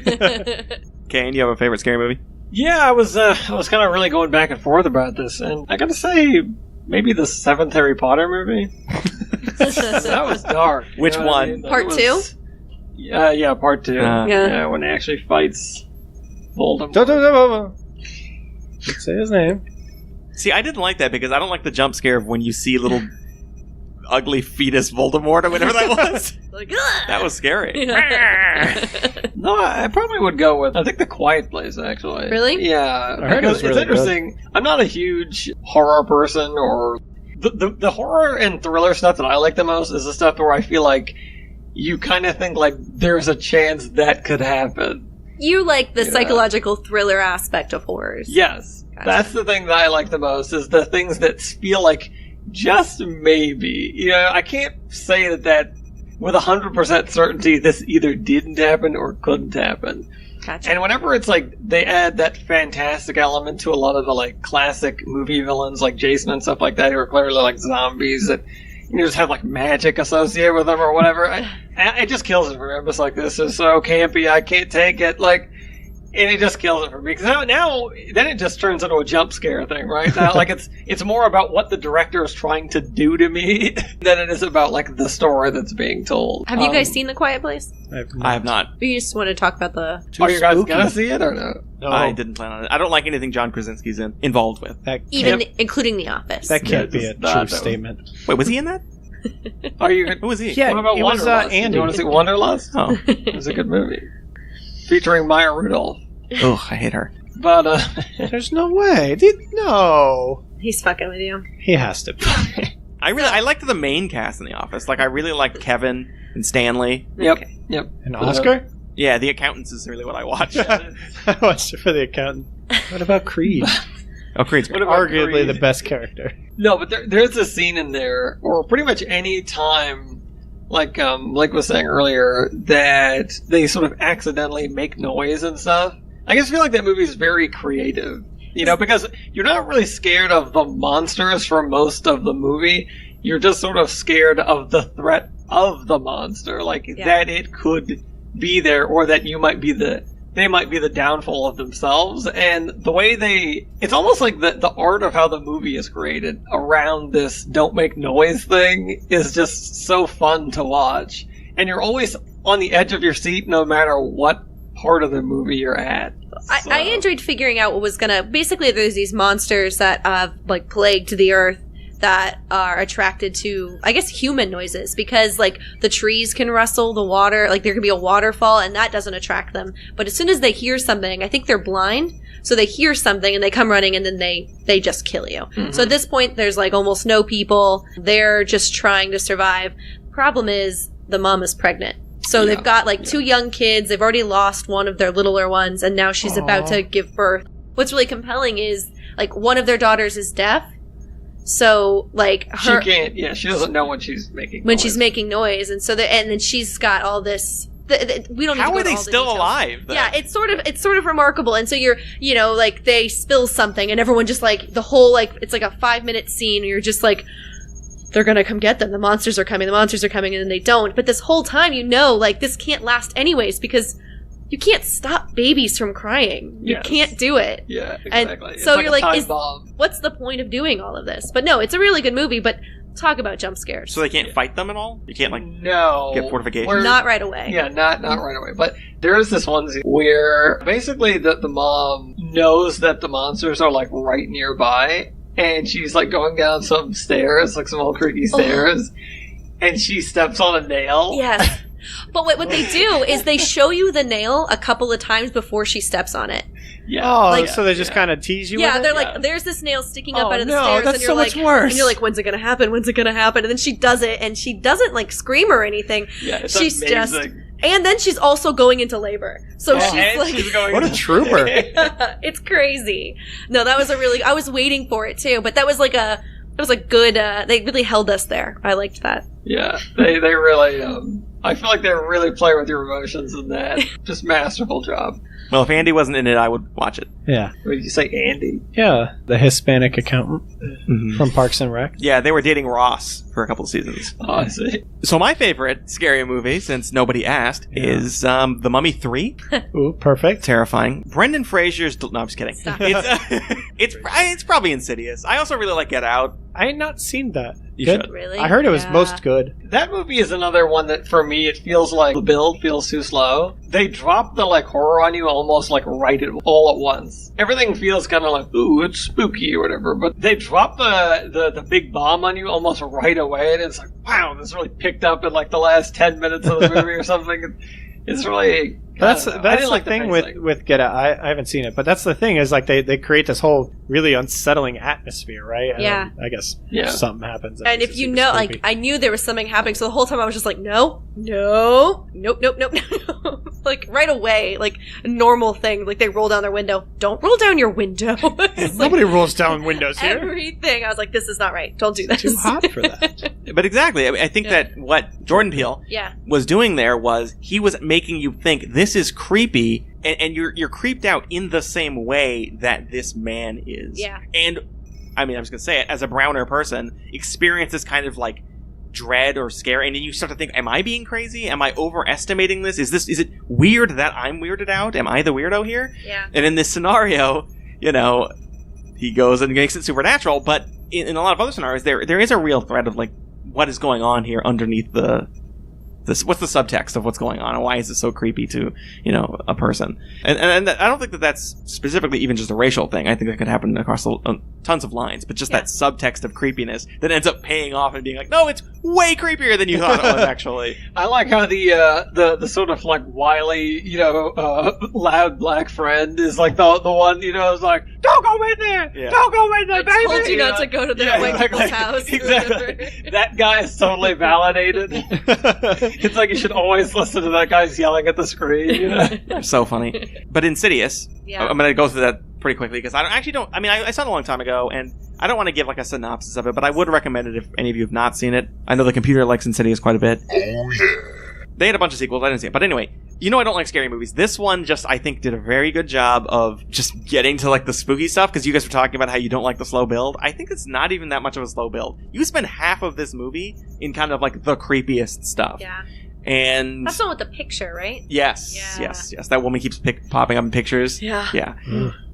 Kane, you have a favorite scary movie? Yeah, I was kind of really going back and forth about this, and I gotta say, maybe the 7th Harry Potter movie. That was dark. Which one? Part 2? Yeah, part 2. Yeah, when he actually fights Voldemort. Don't say his name. See, I didn't like that because I don't like the jump scare of when you see little ugly fetus Voldemort or whatever that was. Like, that was scary. No, I probably would go with, I think, The Quiet Place, actually. Really? Yeah. I heard it was it's really interesting. Good. I'm not a huge horror person, or the horror and thriller stuff that I like the most is the stuff where I feel like you kind of think like there's a chance that could happen. You like the psychological thriller aspect of horrors. Yes. Gotcha. That's the thing that I like the most, is the things that feel like just maybe. I can't say that with 100% certainty this either didn't happen or couldn't happen. Gotcha. And whenever it's like they add that fantastic element to a lot of the like classic movie villains like Jason and stuff like that, who are clearly like zombies that just have like magic associated with them or whatever, it just kills it for me. I'm just like, this is so campy, I can't take it. Like, and it just kills it for me, because now then it just turns into a jump scare thing, right? Now, like it's more about what the director is trying to do to me than it is about like the story that's being told. Have you guys seen The Quiet Place? I have not. You just want to talk about the... Are you guys gonna see it or no? No. I didn't plan on it. I don't like anything John Krasinski's involved with. Including The Office. That can't be a true statement. Wait, was he in that? Are you? Who was he? Yeah, what about it was Wanderlust? Andy. Do you want to see Wanderlust? Oh. It was a good movie. Featuring Maya Rudolph. Ugh, I hate her. But, There's no way. No. He's fucking with you. He has to. I liked the main cast in The Office. Like, I really liked Kevin and Stanley. Yep. And Oscar? Yeah, The Accountants is really what I watched. I watched it for The Accountant. What about Creed? Oh, Creed's What about arguably Creed? the best character. No, but there's a scene in there, or pretty much any time, like was saying earlier, that they sort of accidentally make noise and stuff. I just feel like that movie is very creative. Because you're not really scared of the monsters for most of the movie. You're just sort of scared of the threat of the monster, that it could be there, or that they might be the downfall of themselves. And the way it's almost like the art of how the movie is created around this don't make noise thing is just so fun to watch. And you're always on the edge of your seat no matter what part of the movie you're at. I enjoyed figuring out what was gonna... Basically, there's these monsters that have, plagued the earth that are attracted to, I guess, human noises, because, the trees can rustle, the water, there can be a waterfall, and that doesn't attract them. But as soon as they hear something, I think they're blind, so they hear something, and they come running, and then they just kill you. Mm-hmm. So at this point, there's, almost no people. They're just trying to survive. Problem is, the mom is pregnant. So they've got, 2 young kids. They've already lost one of their littler ones, and now she's about to give birth. What's really compelling is, one of their daughters is deaf. So, she can't, she doesn't know when she's making noise. She's making noise, and so and then she's got all this... we don't need How to go are they into all the still details. alive, then? Yeah, it's sort of remarkable. And so you're, they spill something, and everyone just, the whole, it's a 5-minute scene, and you're just they're gonna come get them. The monsters are coming, and then they don't. But this whole time, this can't last anyways, because you can't stop babies from crying. You can't do it. Yeah, exactly. And so you're bomb. what's the point of doing all of this? But no, it's a really good movie, but talk about jump scares. So they can't fight them at all? You can't, no. get fortifications? Not right away. Yeah, not right away. But there is this one scene where basically the mom knows that the monsters are, right nearby, and she's, going down some stairs, some old creaky stairs, and she steps on a nail. Yes. But what they do is they show you the nail a couple of times before she steps on it. Yeah. So they just kind of tease you with it? They're there's this nail sticking up out of the no, stairs. that's and you're so much worse. And you're when's it gonna happen? When's it gonna happen? And then she does it, and she doesn't, scream or anything. Yeah, it's She's amazing. And then she's also going into labor. So she's going what a trooper. It's crazy. No, that was I was waiting for it too, but that was a good, they really held us there. I liked that. Yeah, they really, I feel like they really play with your emotions in that. Just masterful job. Well, if Andy wasn't in it, I would watch it. Yeah. What did you say, Andy? Yeah, the Hispanic accountant from Parks and Rec. Yeah, they were dating Ross for a couple of seasons. Oh, I see. So my favorite scary movie, since nobody asked, is The Mummy 3. Ooh, perfect. Terrifying. Brendan Fraser's... No, I'm just kidding. Stop. It's probably Insidious. I also really like Get Out. I had not seen that. You Good? should. Really? I heard it was Yeah. most good. That movie is another one that, for me, it feels like the build feels too slow. They drop the, horror on you almost, all at once. Everything feels kind of like, ooh, it's spooky or whatever, but they drop the big bomb on you almost right away, and it's like, wow, this really picked up in, the last 10 minutes of the movie or something. It's really... That's I the didn't like the thing pacing. with Get Out. I haven't seen it, but that's the thing is they create this whole really unsettling atmosphere, right? And Yeah. then I guess Yeah. something happens. And if you know, I knew there was something happening, so the whole time I was just like, nope, nope. Right away, a normal thing, they roll down their window. Don't roll down your window. It's nobody rolls down windows here. everything. I was like, this is not right. Don't do this. Too hot for that. But exactly. I think that what Jordan Peele Yeah. was doing there was he was making you think this is creepy, and you're creeped out in the same way that this man is. Yeah. And I mean, I'm just gonna say it, as a browner person, experience this kind of dread or scare, and then you start to think, am I being crazy? Am I overestimating this? Is it weird that I'm weirded out? Am I the weirdo here? Yeah. And in this scenario, he goes and makes it supernatural, but in a lot of other scenarios, there is a real threat of what is going on here underneath what's the subtext of what's going on, and why is it so creepy to a person? And I don't think that that's specifically even just a racial thing. I think that could happen across tons of lines, but just that subtext of creepiness that ends up paying off and being like, no, it's way creepier than you thought it was actually. I like how the sort of wily, loud black friend is the one, is like, don't go in there! Yeah. Don't go in there, I baby! told you not to go to the white people's house. Exactly. That guy is totally validated. It's like you should always listen to that guy's yelling at the screen. So funny. But Insidious, Yeah. I'm going to go through that pretty quickly because I saw it a long time ago, and I don't want to give a synopsis of it, but I would recommend it if any of you have not seen it. I know the computer likes Insidious quite a bit. Oh, yeah. They had a bunch of sequels. I didn't see it. But anyway, I don't like scary movies. This one I think, did a very good job of just getting to, the spooky stuff, because you guys were talking about how you don't like the slow build. I think it's not even that much of a slow build. You spend half of this movie in kind of, the creepiest stuff. Yeah. And... That's the one with the picture, right? Yes. Yeah. Yes. That woman keeps popping up in pictures. Yeah. Yeah.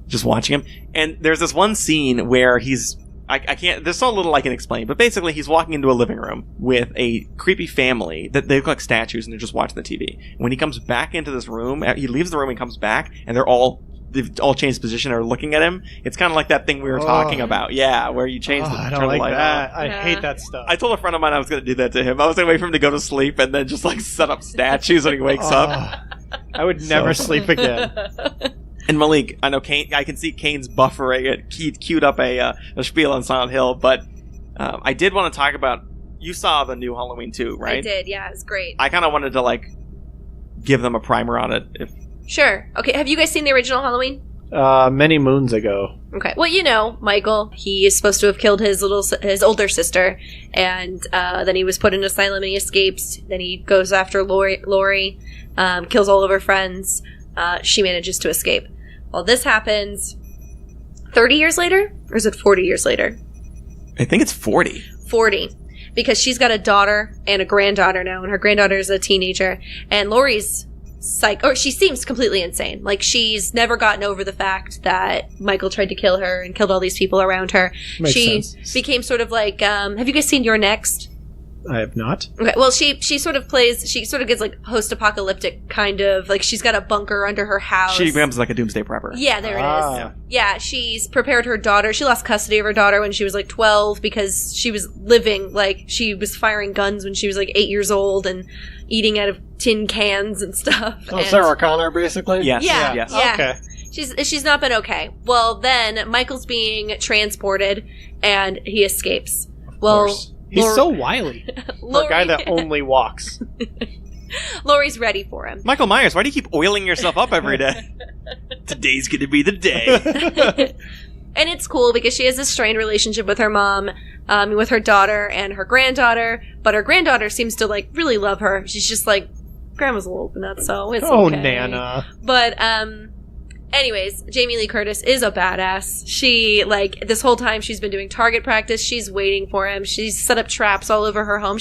Just watching him. And there's this one scene where he's... I can't... There's so little I can explain, but basically he's walking into a living room with a creepy family that they look like statues and they're just watching the TV. When he comes back into this room, he leaves the room and comes back, and they've all changed position and are looking at him. It's kind of like that thing we were talking about. Yeah, where you change I turn don't the like light that. on. I hate that stuff. I told a friend of mine I was going to do that to him. I was going to wait for him to go to sleep and then just set up statues when he wakes up. I would never sleep again. And Malik, I know I can see Kane's buffering it. He queued up a spiel on Silent Hill, but I did want to talk about. You saw the new Halloween 2, right? I did, yeah, it's great. I kind of wanted to give them a primer on it. Sure. Okay, have you guys seen the original Halloween? Many moons ago. Okay. Well, Michael, he is supposed to have killed his older sister, and then he was put in an asylum and he escapes. Then he goes after Lori, kills all of her friends. She manages to escape. Well, this happens 30 years later? Or is it 40 years later? I think it's 40. 40. Because she's got a daughter and a granddaughter now, and her granddaughter is a teenager. And Lori's she seems completely insane. She's never gotten over the fact that Michael tried to kill her and killed all these people around her. Makes sense. Became sort of have you guys seen You're Next? I have not. Okay, well, she sort of gets post-apocalyptic kind of, she's got a bunker under her house. She becomes a doomsday prepper. Yeah, there it is. Yeah. She's prepared her daughter. She lost custody of her daughter when she was 12 because she was living, she was firing guns when she was 8 years old and eating out of tin cans and stuff. So Sarah Connor, basically? Yes. Yeah. Yes. Yeah. Okay. She's not been okay. Well, then Michael's being transported and he escapes. Well, He's so wily for a guy that only walks. Laurie's ready for him. Michael Myers, why do you keep oiling yourself up every day? Today's gonna be the day. And it's cool because she has a strained relationship with her mom, with her daughter and her granddaughter. But her granddaughter seems to, like, really love her. She's just like, Grandma's a little nuts, so it's okay. Nana. But, anyways, Jamie Lee Curtis is a badass. She, like, this whole time she's been doing target practice. She's waiting for him. She's set up traps all over her home.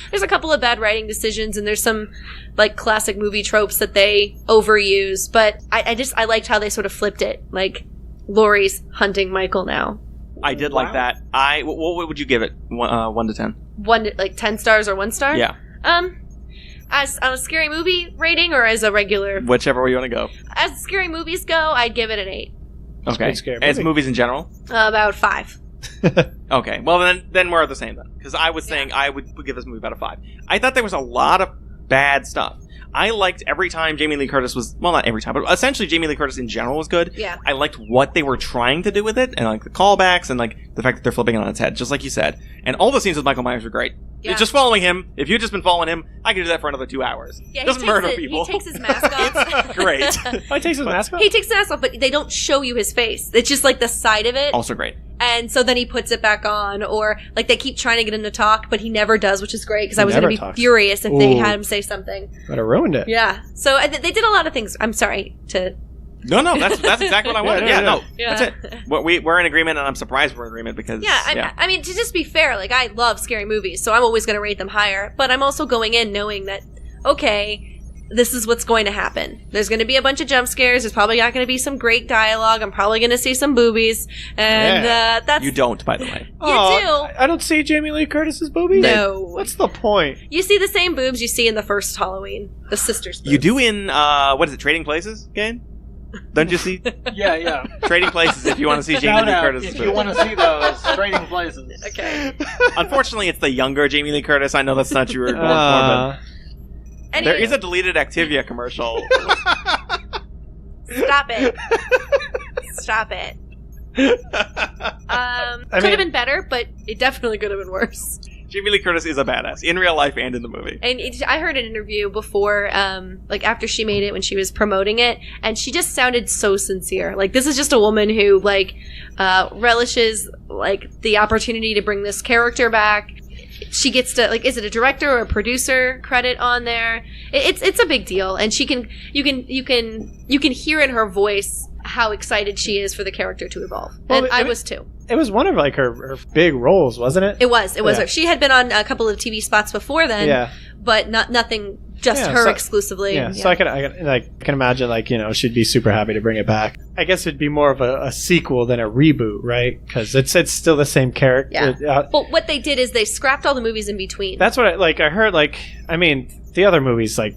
There's a couple of bad writing decisions, and there's some, like, classic movie tropes that they overuse. But I liked how they sort of flipped it. Like, Laurie's hunting Michael now. I did like that. What would you give it? 1 to 10? 10 stars or 1 star? Yeah. As a scary movie rating or as a regular? Whichever way you want to go. As scary movies go, I'd give it an 8. Okay. As movies in general? About 5. Okay. Well, then we're the same then. Because I was saying I would give this movie about a 5. I thought there was a lot of bad stuff. I liked every time Jamie Lee Curtis was... Well, not every time, but essentially Jamie Lee Curtis in general was good. Yeah. I liked what they were trying to do with it, and like the callbacks, and like the fact that they're flipping it on its head, just like you said. And all the scenes with Michael Myers were great. Yeah. Just following him. If you'd just been following him, I could do that for another 2 hours. Yeah, just murder people. He takes his mask off. Great. Oh, he takes his mask off? He takes his mask off, but they don't show you his face. It's just like the side of it. Also great. And so then he puts it back on, or like they keep trying to get him to talk, but he never does, which is great because I was going to be furious if they had him say something. Would have ruined it. Yeah. So they did a lot of things. I'm sorry to... No, that's exactly what I wanted. That's it. We're in agreement, and I'm surprised we're in agreement because... I mean, to just be fair, like, I love scary movies, so I'm always going to rate them higher, but I'm also going in knowing that, okay, this is what's going to happen. There's going to be a bunch of jump scares. There's probably not going to be some great dialogue. I'm probably going to see some boobies, and that's... You don't, by the way. You do. I don't see Jamie Lee Curtis's boobies? No. What's the point? You see the same boobs you see in the first Halloween. The sisters' boobs. You do in, what is it, Trading Places game? Don't you see? Yeah. Trading Places if you want to see Jamie Lee Curtis. If you want to see those, Trading Places. Okay. Unfortunately, it's the younger Jamie Lee Curtis. I know that's not what you were going for, but there is a deleted Activia commercial. Stop it. Stop it. Could have been better, but it definitely could have been worse. Jamie Lee Curtis is a badass in real life and in the movie. And I heard an interview before, like after she made it when she was promoting it, and she just sounded so sincere. Like, this is just a woman who like relishes like the opportunity to bring this character back. She gets to, like, is it a director or a producer credit on there? It's a big deal, and you can hear in her voice how excited she is for the character to evolve. And I was too. It was one of like her big roles, wasn't it? It was. Yeah. She had been on a couple of TV spots before then, but nothing. Just her exclusively. Yeah, so I can imagine, like, you know, she'd be super happy to bring it back. I guess it'd be more of a sequel than a reboot, right? Because it's still the same character. Yeah. Well, what they did is they scrapped all the movies in between. That's what I heard. Like, I mean, the other movies like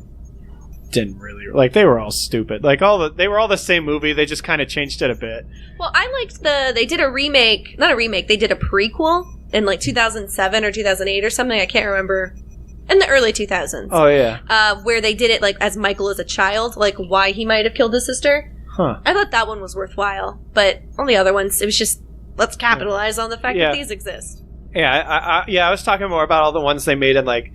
didn't really they were all stupid. Like they were all the same movie. They just kind of changed it a bit. Well, I liked they did a remake, not a remake. They did a prequel in like 2007 or 2008 or something. I can't remember. In the early 2000s. Oh, yeah. Where they did it, like, as Michael as a child, like, why he might have killed his sister. Huh. I thought that one was worthwhile. But on the other ones, it was just, let's capitalize on the fact that these exist. Yeah, I was talking more about all the ones they made in, like,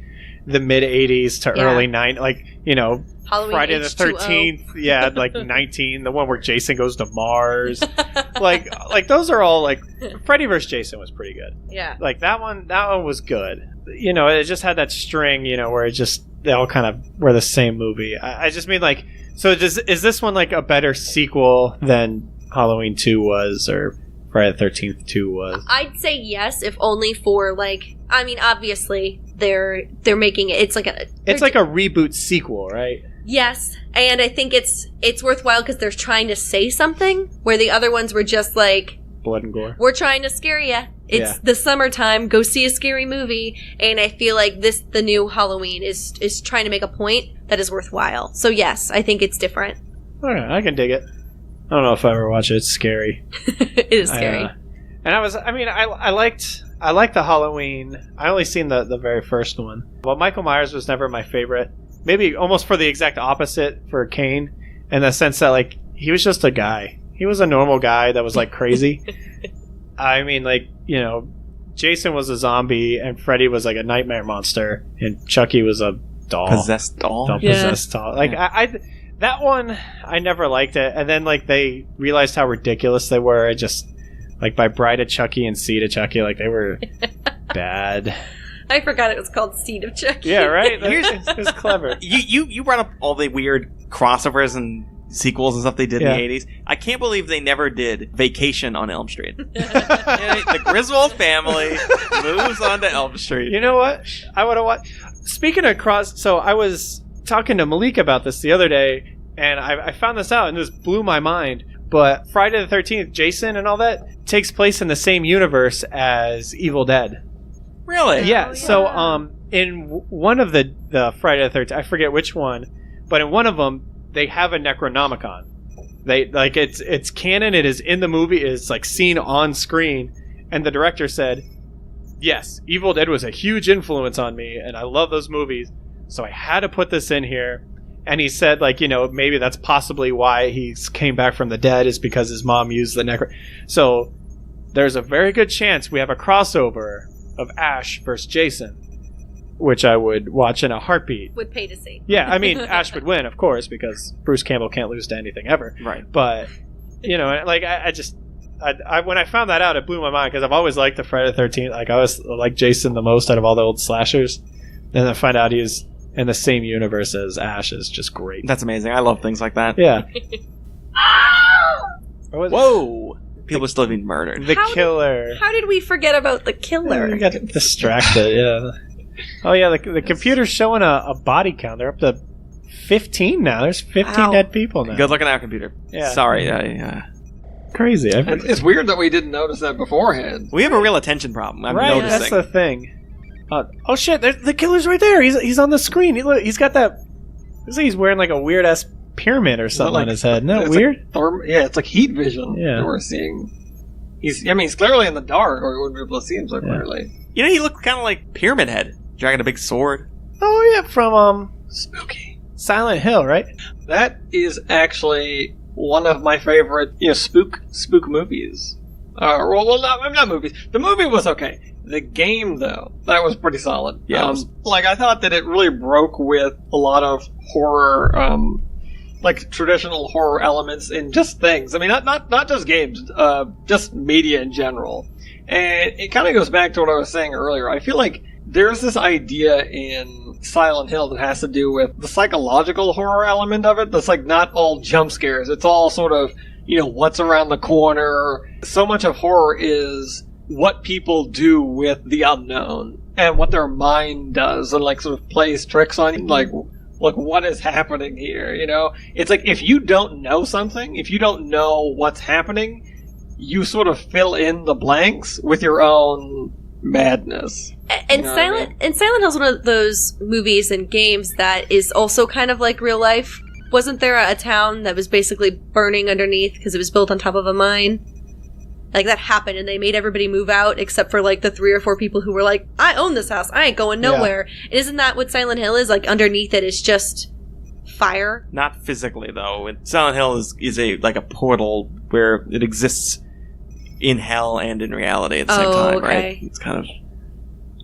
the mid-'80s to early 90s. Like, you know, Halloween Friday the H2O. 13th. Like, 19. The one where Jason goes to Mars. like those are all, like, Freddy vs. Jason was pretty good. Yeah. Like, that one was good. You know, it just had that string, you know, where they all kind of were the same movie. I just mean, like, so is this one like a better sequel than Halloween 2 was, or Friday the 13th 2 was? I'd say yes, if only for, like, I mean, obviously they're making it. It's like a reboot sequel, right? Yes, and I think it's worthwhile because they're trying to say something where the other ones were just like blood and gore. We're trying to scare you. It's the summertime. Go see a scary movie. And I feel like the new Halloween is trying to make a point that is worthwhile. So yes, I think it's different. All right, I can dig it. I don't know if I ever watch it. It's scary. It is scary. And I liked the Halloween. I only seen the very first one. Well, Michael Myers was never my favorite. Maybe almost for the exact opposite for Kane, in the sense that, like, he was just a guy. He was a normal guy that was, like, crazy. I mean, like, you know, Jason was a zombie, and Freddy was, like, a nightmare monster, and Chucky was a doll. Possessed doll? The possessed doll. Like, I that one, I never liked it. And then, like, they realized how ridiculous they were. It just, like, by Bride of Chucky and Seed of Chucky, like, they were bad. I forgot it was called Seed of Chucky. Yeah, right? It was clever. You brought up all the weird crossovers and sequels and stuff they did in the 80s. I can't believe they never did Vacation on Elm Street. The Griswold family moves on to Elm Street. You know what? I would have watched. Speaking of so I was talking to Malik about this the other day, and I found this out, and this blew my mind. But Friday the 13th, Jason and all that takes place in the same universe as Evil Dead. Really? Yeah. Oh, yeah. So in one of the Friday the 13th, I forget which one, but in one of them, they have a Necronomicon. They like it's canon. It is in the movie. It's like seen on screen, and the director said, "Yes, Evil Dead was a huge influence on me, and I love those movies, so I had to put this in here." And he said, like, you know, maybe that's possibly why he came back from the dead is because his mom used the necro. So there's a very good chance we have a crossover of Ash versus Jason, which I would watch in a heartbeat. Would pay to see. Yeah, I mean, Ash would win, of course, because Bruce Campbell can't lose to anything ever. Right. But, you know, like, I when I found that out, it blew my mind, because I've always liked the Friday the 13th. Like, I always liked Jason the most out of all the old slashers. And then I find out he's in the same universe as Ash is just great. That's amazing. I love things like that. Yeah. Whoa! People are still being murdered. The killer. How did we forget about the killer? I got distracted, yeah. Oh, yeah, the computer's showing a body count. They're up to 15 now. There's 15 Wow. dead people now. Good looking out, computer. Yeah. Sorry. Crazy. It's weird that we didn't notice that beforehand. We have a real attention problem. I'm Right, noticing. that's the thing. Oh shit! The killer's right there. He's on the screen. He's got that. Looks like he's wearing like a weird ass pyramid or something Like- on his head. No, it's weird. Like it's like heat vision Yeah. that we're seeing. He's clearly in the dark, or we wouldn't be able to see him so clearly. You know, he looked kind of like Pyramid Head, dragging a big sword. Oh yeah, from Spooky. Silent Hill, right? That is actually one of my favorite, spook movies. Not movies. The movie was okay. The game, though, that was pretty solid. Yeah. Like, I thought that it really broke with a lot of horror, like traditional horror elements in just things. I mean, not just games, just media in general. And it kind of goes back to what I was saying earlier. I feel like there's this idea in Silent Hill that has to do with the psychological horror element of it. That's like not all jump scares. It's all sort of, what's around the corner. So much of horror is what people do with the unknown and what their mind does and like sort of plays tricks on you. Like what is happening here? It's like if you don't know something, if you don't know what's happening, you sort of fill in the blanks with your own madness. And Silent Hill's one of those movies and games that is also kind of like real life. Wasn't there a town that was basically burning underneath because it was built on top of a mine? Like, that happened, and they made everybody move out, except for, like, the 3 or 4 people who were like, I own this house, I ain't going nowhere. Yeah. And isn't that what Silent Hill is? Like, underneath it is just fire? Not physically, though. Silent Hill is a portal where it exists in hell and in reality at the same time, okay. Right? It's kind of...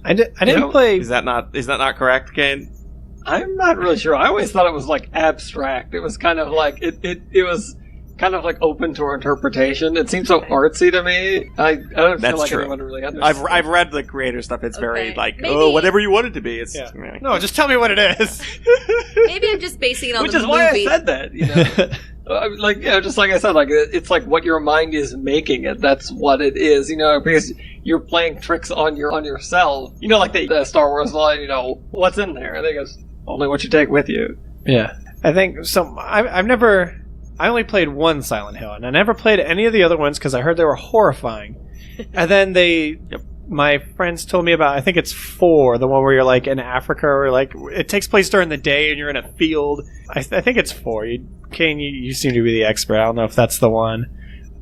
I didn't play... Is that not correct, Kane? I'm not really sure. I always thought it was, like, abstract. It was kind of like... It was... kind of like open to interpretation. It seems so artsy to me. I don't feel like anyone really understands. I've read the creator stuff. It's very like, maybe, whatever you want it to be. It's no, just tell me what it is. Maybe I'm just basing it on which the is movie. why I said that. Just like I said, like it's like what your mind is making it. That's what it is. Because you're playing tricks on yourself. Like the Star Wars line. What's in there? I think it's only what you take with you. Yeah, I think so. I only played one Silent Hill, and I never played any of the other ones because I heard they were horrifying. And then my friends told me about, I think it's 4, the one where you're like in Africa, or like it takes place during the day and you're in a field. I think it's 4. Kane, you seem to be the expert. I don't know if that's the one,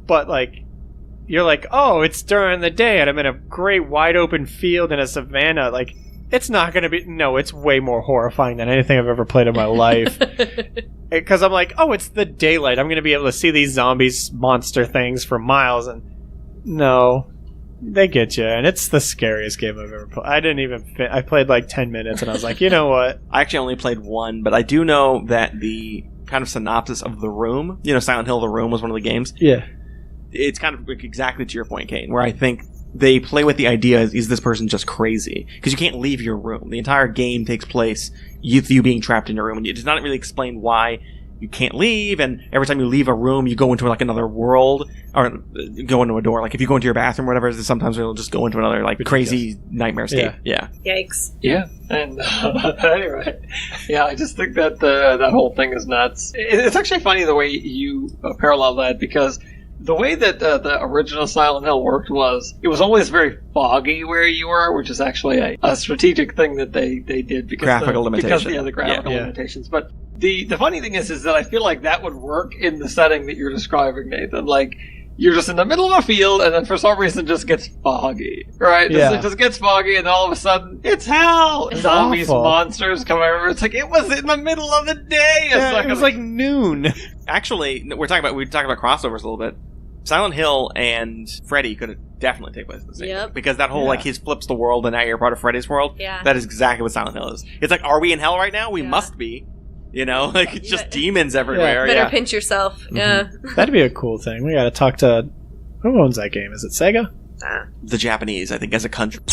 but like you're like, oh, it's during the day and I'm in a great wide open field in a savanna. Like, it's not going to be... No, it's way more horrifying than anything I've ever played in my life. Because I'm like, oh, it's the daylight. I'm going to be able to see these zombies, monster things for miles. And no, They get you, and it's the scariest game I've ever played. I didn't even I played like 10 minutes, and I was like, you know what? I actually only played one, but I do know that the kind of synopsis of The Room, Silent Hill The Room was one of the games. Yeah. It's kind of exactly to your point, Kane, where I think they play with the idea, is this person just crazy? Because you can't leave your room. The entire game takes place with you being trapped in your room, and it does not really explain why you can't leave, and every time you leave a room, you go into like another world, or go into a door. Like if you go into your bathroom or whatever, sometimes it'll just go into another like crazy nightmare state. Yeah. Yikes. Yeah, and anyway, I just think that that whole thing is nuts. It's actually funny the way you parallel that, because the way that the original Silent Hill worked was it was always very foggy where you were, which is actually a strategic thing that they did because graphical limitations. Because the graphical limitations, but. The funny thing is that I feel like that would work in the setting that you're describing, Nathan. Like, you're just in the middle of a field, and then for some reason it just gets foggy, right? It just gets foggy, and all of a sudden, it's hell! It's Zombies, awful. Monsters come over. It's like, it was in the middle of the day! It was like noon. Actually, we talked about crossovers a little bit. Silent Hill and Freddy could definitely take place at the same time. Because that whole, he flips the world, and now you're part of Freddy's world. Yeah. That is exactly what Silent Hill is. It's like, are we in hell right now? We must be. It's just demons everywhere. Better pinch yourself. Mm-hmm. Yeah. That'd be a cool thing. We gotta talk to... Who owns that game? Is it Sega? The Japanese, I think, as a country.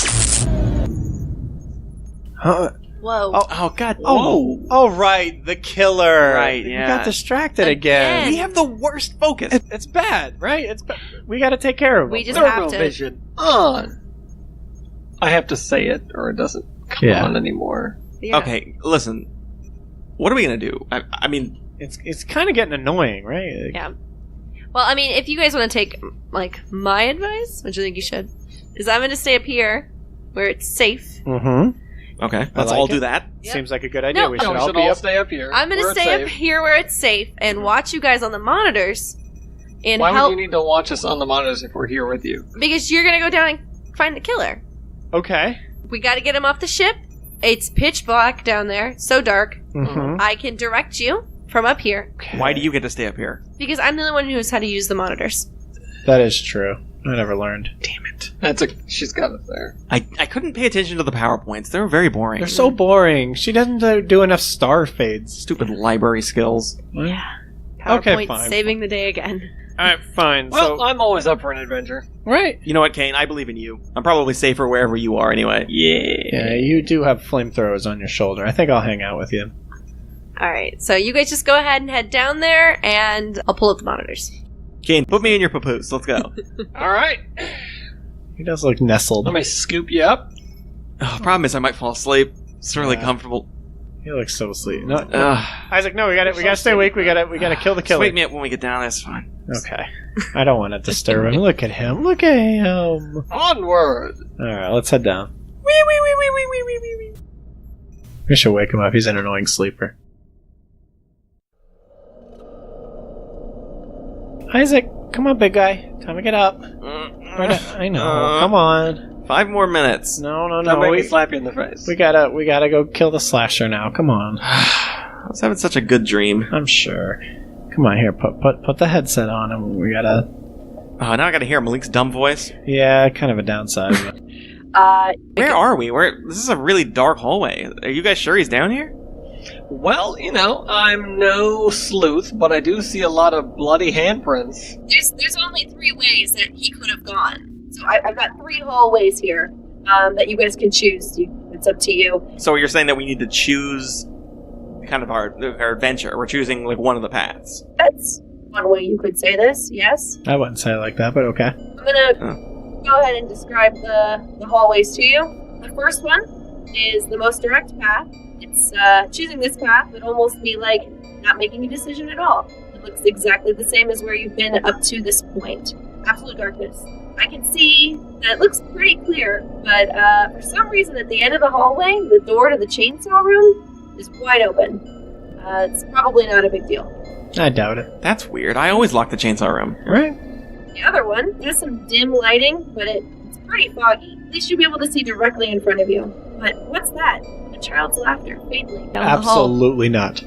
Huh? Whoa. Oh, God. Oh, right. The killer. Right, We yeah. got distracted again. We have the worst focus. It's bad, right? We gotta take care of it. We just have to. Vision on. I have to say it, or it doesn't come on anymore. Yeah. Okay, listen. What are we going to do? I mean... It's kind of getting annoying, right? Yeah. Well, I mean, if you guys want to take, my advice, which I think you should, is I'm going to stay up here, where it's safe. Mm-hmm. Okay, let's all do that. Yep. Seems like a good idea. No, we We should should all be all up. stay up here. I'm going to stay up here where it's safe and watch you guys on the monitors and Why help. would you need to watch us on the monitors if we're here with you? Because you're going to go down and find the killer. Okay. We got to get him off the ship. It's pitch black down there, so dark. Mm-hmm. I can direct you from up here Why do you get to stay up here? because I'm the only one who knows how to use the monitors. That is true. I never learned. Damn it. She's got it there. I couldn't pay attention to the PowerPoints. They were very boring. They're so boring. She doesn't do enough star fades. Stupid library skills. Yeah. Okay, PowerPoint fine. saving the day again. Alright, fine. Well, I'm always up for an adventure. Right. You know what, Kane? I believe in you. I'm probably safer wherever you are anyway. Yeah, you do have flamethrowers on your shoulder. I think I'll hang out with you. Alright, so you guys just go ahead and head down there, and I'll pull up the monitors. Kane, put me in your papoose. Let's go. Alright. He does look nestled. Let me scoop you up. Problem is I might fall asleep. It's really comfortable. He looks so asleep. No, Ugh. Isaac, no, we gotta stay awake. We gotta kill the Just killer. wake me up when we get down. That's fine. Okay. I don't want to disturb him. Look at him. Look at him. Onward. Alright, let's head down. We should wake him up. He's an annoying sleeper. Isaac, come on, big guy. Time to get up. I know. Come on. 5 more minutes. Don't No. make me slap you in the face. We gotta go kill the slasher now. Come on. I was having such a good dream. I'm sure. Come on, here. Put the headset on, and we gotta. Oh, now I gotta hear Malik's dumb voice. Yeah, kind of a downside. Where are we? This is a really dark hallway. Are you guys sure he's down here? Well, I'm no sleuth, but I do see a lot of bloody handprints. There's only 3 ways that he could have gone. So I've got 3 hallways here that you guys can choose. It's up to you. So you're saying that we need to choose kind of our adventure. We're choosing like one of the paths. That's one way you could say this, yes. I wouldn't say it like that, but okay. I'm gonna go ahead and describe the hallways to you. The first one is the most direct path. It's choosing this path would almost be like not making a decision at all. It looks exactly the same as where you've been up to this point. Absolute darkness. I can see that it looks pretty clear, but for some reason at the end of the hallway, the door to the chainsaw room is wide open. It's probably not a big deal. I doubt it. That's weird. I always lock the chainsaw room. Right? The other one has some dim lighting, but it's pretty foggy. At least you'll be able to see directly in front of you. But what's that? A child's laughter faintly down the hall. Absolutely not.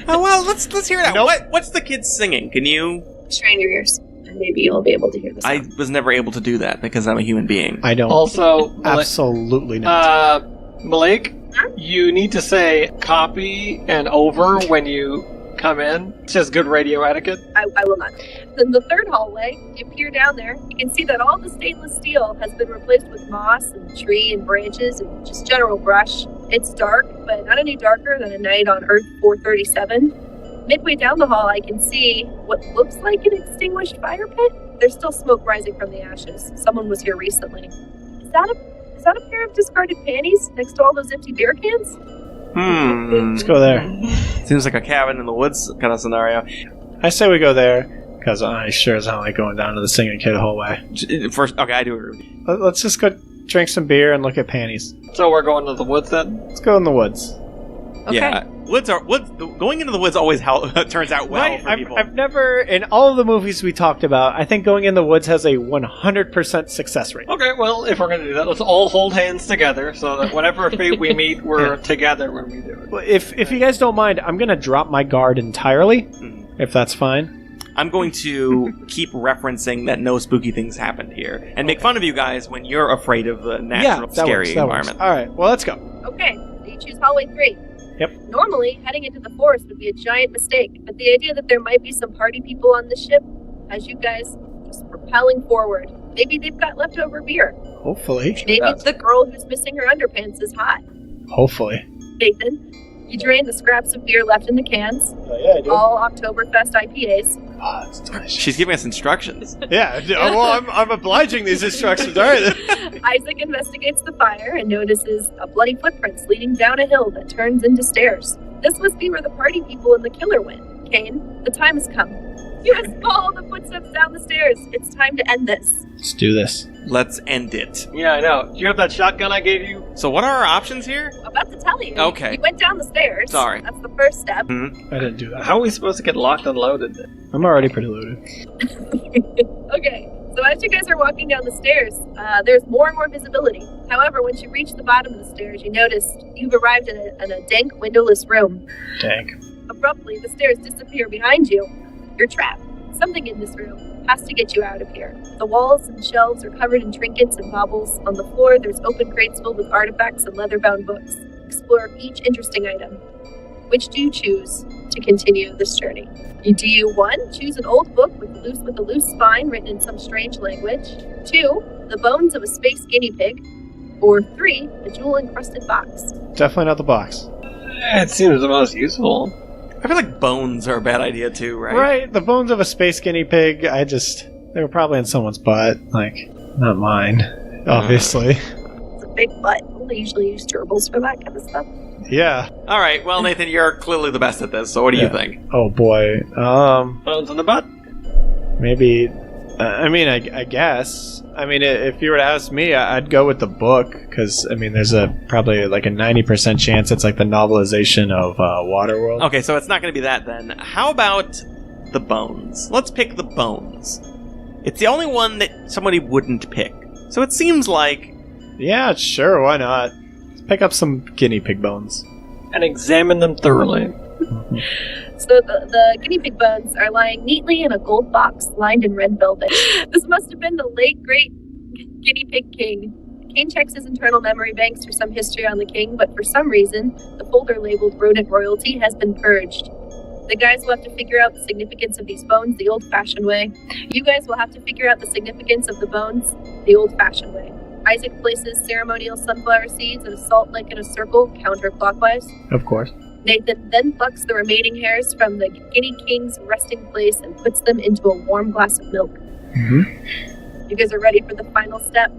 Oh well, let's hear that. Nope. What's the kid singing? Can you? Strain your ears. maybe you'll be able to hear the I sound. was never able to do that because I'm a human being. I don't. Also, Absolutely not. Malik, you need to say copy and over when you come in. It's just good radio etiquette. I will not. Then the third hallway, you peer down there, you can see that all the stainless steel has been replaced with moss and tree and branches and just general brush. It's dark, but not any darker than a night on Earth 437. Midway down the hall, I can see what looks like an extinguished fire pit. There's still smoke rising from the ashes. Someone was here recently. Is that a pair of discarded panties next to all those empty beer cans? Let's go there. Seems like a cabin in the woods kind of scenario. I say we go there, because I sure as hell like going down to the Singing Kid hallway. First, okay, I do agree. Let's just go drink some beer and look at panties. So we're going to the woods then? Let's go in the woods. Okay. Yeah, going into the woods always turns out well for people. I've never, in all of the movies we talked about, I think going in the woods has a 100% success rate. Okay, well, if we're going to do that, let's all hold hands together so that whatever fate we meet, we're together when we do it. Well, if you guys don't mind, I'm going to drop my guard entirely, if that's fine. I'm going to keep referencing that no spooky things happened here and make fun of you guys when you're afraid of the natural, scary environment. All right, well, let's go. Okay, so you choose hallway 3. Yep. Normally, heading into the forest would be a giant mistake, but the idea that there might be some party people on the ship has you guys just propelling forward. Maybe they've got leftover beer. Hopefully. Maybe the girl who's missing her underpants is hot. Hopefully. Nathan, you drain the scraps of beer left in the cans. Oh, yeah, I do. All Oktoberfest IPAs. Oh, that's delicious. She's giving us instructions. Yeah, well, I'm obliging these instructions. All right. Isaac investigates the fire and notices a bloody footprints leading down a hill that turns into stairs. This must be where the party people and the killer went. Kane, the time has come. You must follow the footsteps down the stairs. It's time to end this. Let's do this. Let's end it. Yeah, I know. Do you have that shotgun I gave you? So what are our options here? I'm about to tell you. Okay. You went down the stairs. Sorry. That's the first step. I didn't do that. How are we supposed to get locked and loaded then? I'm already pretty loaded. Okay, so as you guys are walking down the stairs, there's more and more visibility. However, once you reach the bottom of the stairs, you notice you've arrived in a dank, windowless room. Dank. Abruptly, the stairs disappear behind you. You're trapped. Something in this room has to get you out of here. The walls and shelves are covered in trinkets and baubles. On the floor, there's open crates filled with artifacts and leather-bound books. Explore each interesting item. Which do you choose to continue this journey? Do you, 1, choose an old book with a loose spine written in some strange language? 2, the bones of a space guinea pig? Or 3, a jewel-encrusted box? Definitely not the box. It seems the most useful. I feel like bones are a bad idea too, right? Right, the bones of a space guinea pig, they were probably in someone's butt. Like, not mine, obviously. It's a big butt. They usually use gerbils for that kind of stuff. Yeah. All right. Well, Nathan, you're clearly the best at this. So what do you think? Oh, boy. Bones in the butt? Maybe... I guess. If you were to ask me, I'd go with the book, because, there's probably like a 90% chance it's like the novelization of Waterworld. Okay, so it's not going to be that then. How about the bones? Let's pick the bones. It's the only one that somebody wouldn't pick. So it seems like... Yeah, sure, why not? Let's pick up some guinea pig bones. And examine them thoroughly. So the guinea pig bones are lying neatly in a gold box lined in red velvet. This must have been the late, great guinea pig king. Kane checks his internal memory banks for some history on the king, but for some reason, the folder labeled rodent royalty has been purged. The guys will have to figure out the significance of these bones the old-fashioned way. You guys will have to figure out the significance of the bones the old-fashioned way. Isaac places ceremonial sunflower seeds in a salt lake in a circle, counterclockwise. Of course. Nathan then plucks the remaining hairs from the guinea king's resting place and puts them into a warm glass of milk. Mm-hmm. You guys are ready for the final step.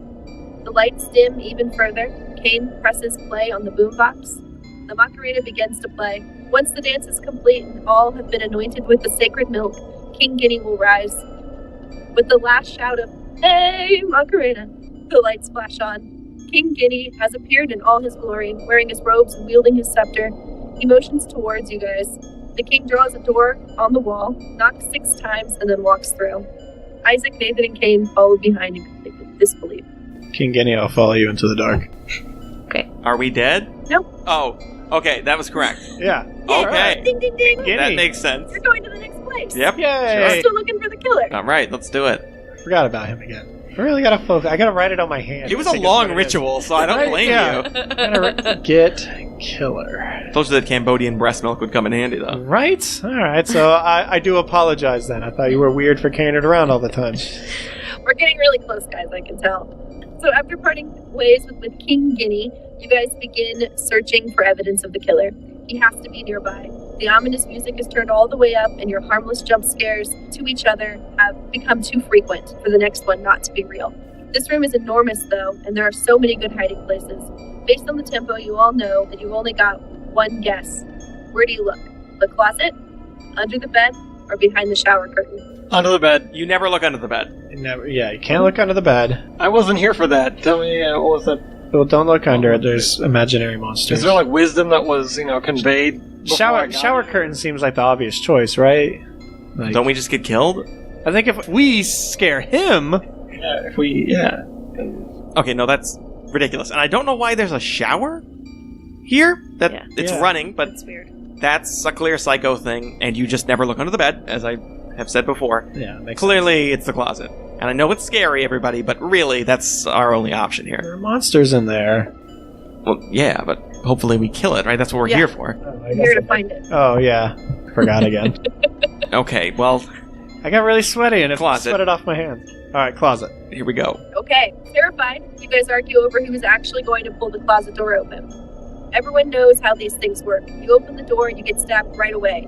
The lights dim even further. Kane presses play on the boombox. The Macarena begins to play. Once the dance is complete and all have been anointed with the sacred milk, King Guinea will rise. With the last shout of, "Hey, Macarena!" the lights flash on. King Guinea has appeared in all his glory, wearing his robes and wielding his scepter. He motions towards you guys. The king draws a door on the wall, knocks 6 times, and then walks through. Isaac, Nathan, and Kane follow behind in complete disbelief. King Guinea, I'll follow you into the dark. Okay. Are we dead? Nope. Oh. Okay, that was correct. Yeah. Okay. Ding, ding, ding. Gimme. That makes sense. You're going to the next place. Yep. Yay. We're still looking for the killer. All right, let's do it. Forgot about him again. I really gotta focus. I gotta write it on my hand. It was a long ritual, so I don't blame Yeah. you. Get killer. Told you that Cambodian breast milk would come in handy, though. Right? Alright, so I do apologize then. I thought you were weird for carrying it around all the time. We're getting really close, guys, I can tell. So after parting ways with King Guinea, you guys begin searching for evidence of the killer. He has to be nearby. The ominous music is turned all the way up, and your harmless jump scares to each other have become too frequent for the next one not to be real. This room is enormous, though, and there are so many good hiding places. Based on the tempo, you all know that you've only got one guess. Where do you look? The closet? Under the bed? Or behind the shower curtain? Under the bed. You never look under the bed. Yeah, you can't look under the bed. I wasn't here for that. Tell me, what was that? Well, don't look under it. There's imaginary monsters. Is there like wisdom that was, conveyed? Shower curtain seems like the obvious choice, right? Like, Don't we just get killed? I think if we scare him, Yeah, if we, yeah. Okay, no, that's ridiculous. And I don't know why there's a shower here. Yeah. It's Yeah. running, but That's weird. that's a clear psycho thing, and you just never look under the bed, as I have said before. yeah, makes Clearly, it's the closet. And I know it's scary, everybody, but really, that's our only option sense. here. There are monsters in there. Well, yeah, but hopefully we kill it, right? That's what we're Yeah. here for. Oh, I'm here to find it. Oh yeah, forgot again. Okay, well, I got really sweaty and it Closet. sweated off my hands. All right, closet. here we go. Okay, terrified, you guys argue over who is actually going to pull the closet door open. Everyone knows how these things work. You open the door and you get stabbed right away.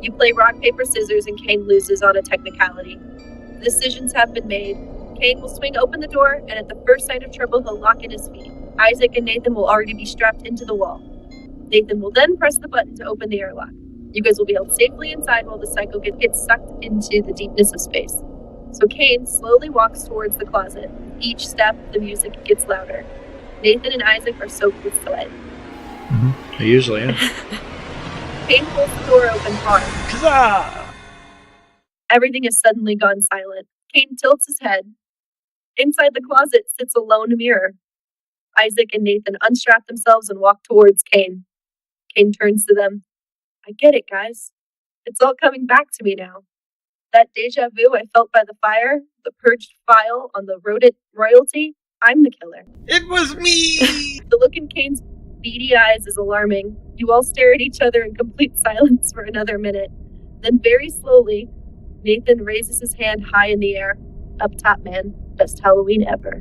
You play rock, paper, scissors, and Kane loses on a technicality. The decisions have been made. Kane will swing open the door, and at the first sign of trouble, he'll lock in his feet. Isaac and Nathan will already be strapped into the wall. Nathan will then press the button to open the airlock. You guys will be held safely inside while the psycho gets sucked into the deepness of space. So Kane slowly walks towards the closet. Each step, the music gets louder. Nathan and Isaac are soaked with sweat. I usually am. Kane pulls the door open hard. Everything has suddenly gone silent. Kane tilts his head. Inside the closet sits a lone mirror. Isaac and Nathan unstrap themselves and walk towards Kane. Kane turns to them. I get it, guys. It's all coming back to me now. That deja vu I felt by the fire, the purged file on the rodent royalty, I'm the killer. It was me! The look in Kane's beady eyes is alarming. You all stare at each other in complete silence for another minute. Then very slowly, Nathan raises his hand high in the air. Up top, man. Best Halloween ever.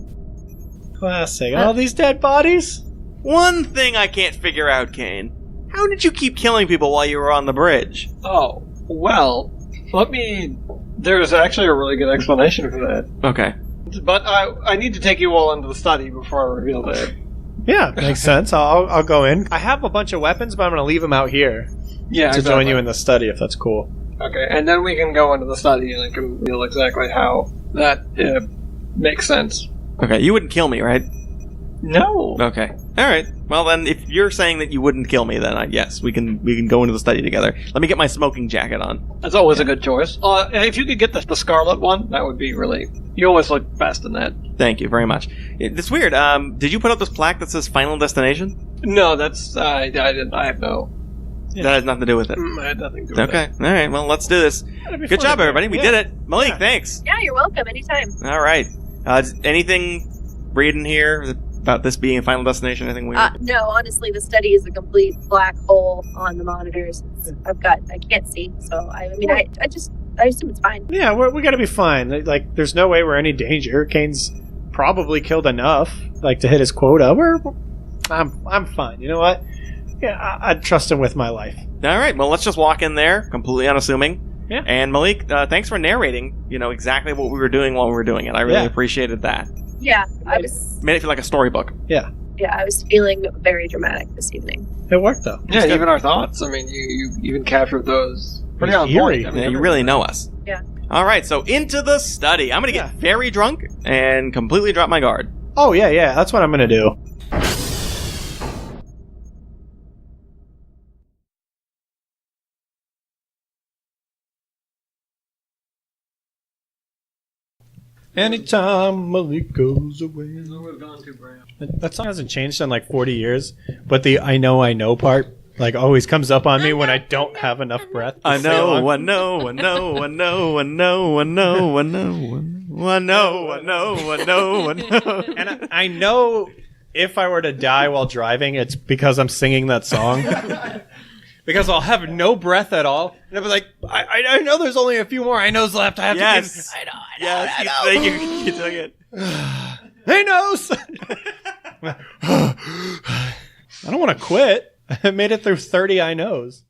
Classic. All these dead bodies? One thing I can't figure out, Kane. How did you keep killing people while you were on the bridge? Oh, well, there's actually a really good explanation for that. Okay. But I need to take you all into the study before I reveal that. Yeah, makes sense. I'll go in. I have a bunch of weapons, but I'm going to leave them out here Yeah, to join you in the study if that's cool. Okay, and then we can go into the study and I can reveal exactly how that makes sense. Okay, you wouldn't kill me, right? No. Okay. Alright. Well then, if you're saying that you wouldn't kill me, then yes, we can go into the study together. Let me get my smoking jacket on. That's always a good choice. If you could get the scarlet one, that would be really... You always look best in that. Thank you very much. It's weird, did you put up this plaque that says Final Destination? No, that's... I didn't. I have no... That has nothing to do with it. I had nothing to do with Okay. Alright, well, let's do this. Good job, everybody. We did it. Malik, thanks. Yeah, you're welcome. Anytime. Alright. Anything reading here about this being a Final Destination? Anything weird? No, honestly, the study is a complete black hole on the monitors. I can't see, so I assume it's fine. Yeah, we got to be fine. Like, there's no way we're any danger. Kane's probably killed enough, like, to hit his quota. I'm fine. You know what? Yeah, I'd trust him with my life. Alright, well, let's just walk in there, completely unassuming. Yeah. And Malik, thanks for narrating, exactly what we were doing while we were doing it. I really appreciated that. Yeah, I was. Made it feel like a storybook. Yeah. Yeah, I was feeling very dramatic this evening. It worked, though. Yeah, even our thoughts. I mean, you even captured those pretty on Eerie. point. I mean, Yeah, you really know us. Yeah. Alright, so into the study. I'm gonna get very drunk and completely drop my guard. Oh, yeah, that's what I'm going to do. Anytime Malik goes away. We've gone too brown. That song hasn't changed in like 40 years, but the I know part like always comes up on me when I don't have enough breath. to I sing know, along. I know, I know, I know, I know, I know, I know, I know, I know, I know, I know. And I know if I were to die while driving, it's because I'm singing that song. Because I'll have no breath at all, and I'll be like, I know there's only a few more I knows left. I have Yes. to get. Yes, you took it. I knows. I don't want to quit. I made it through 30 I knows.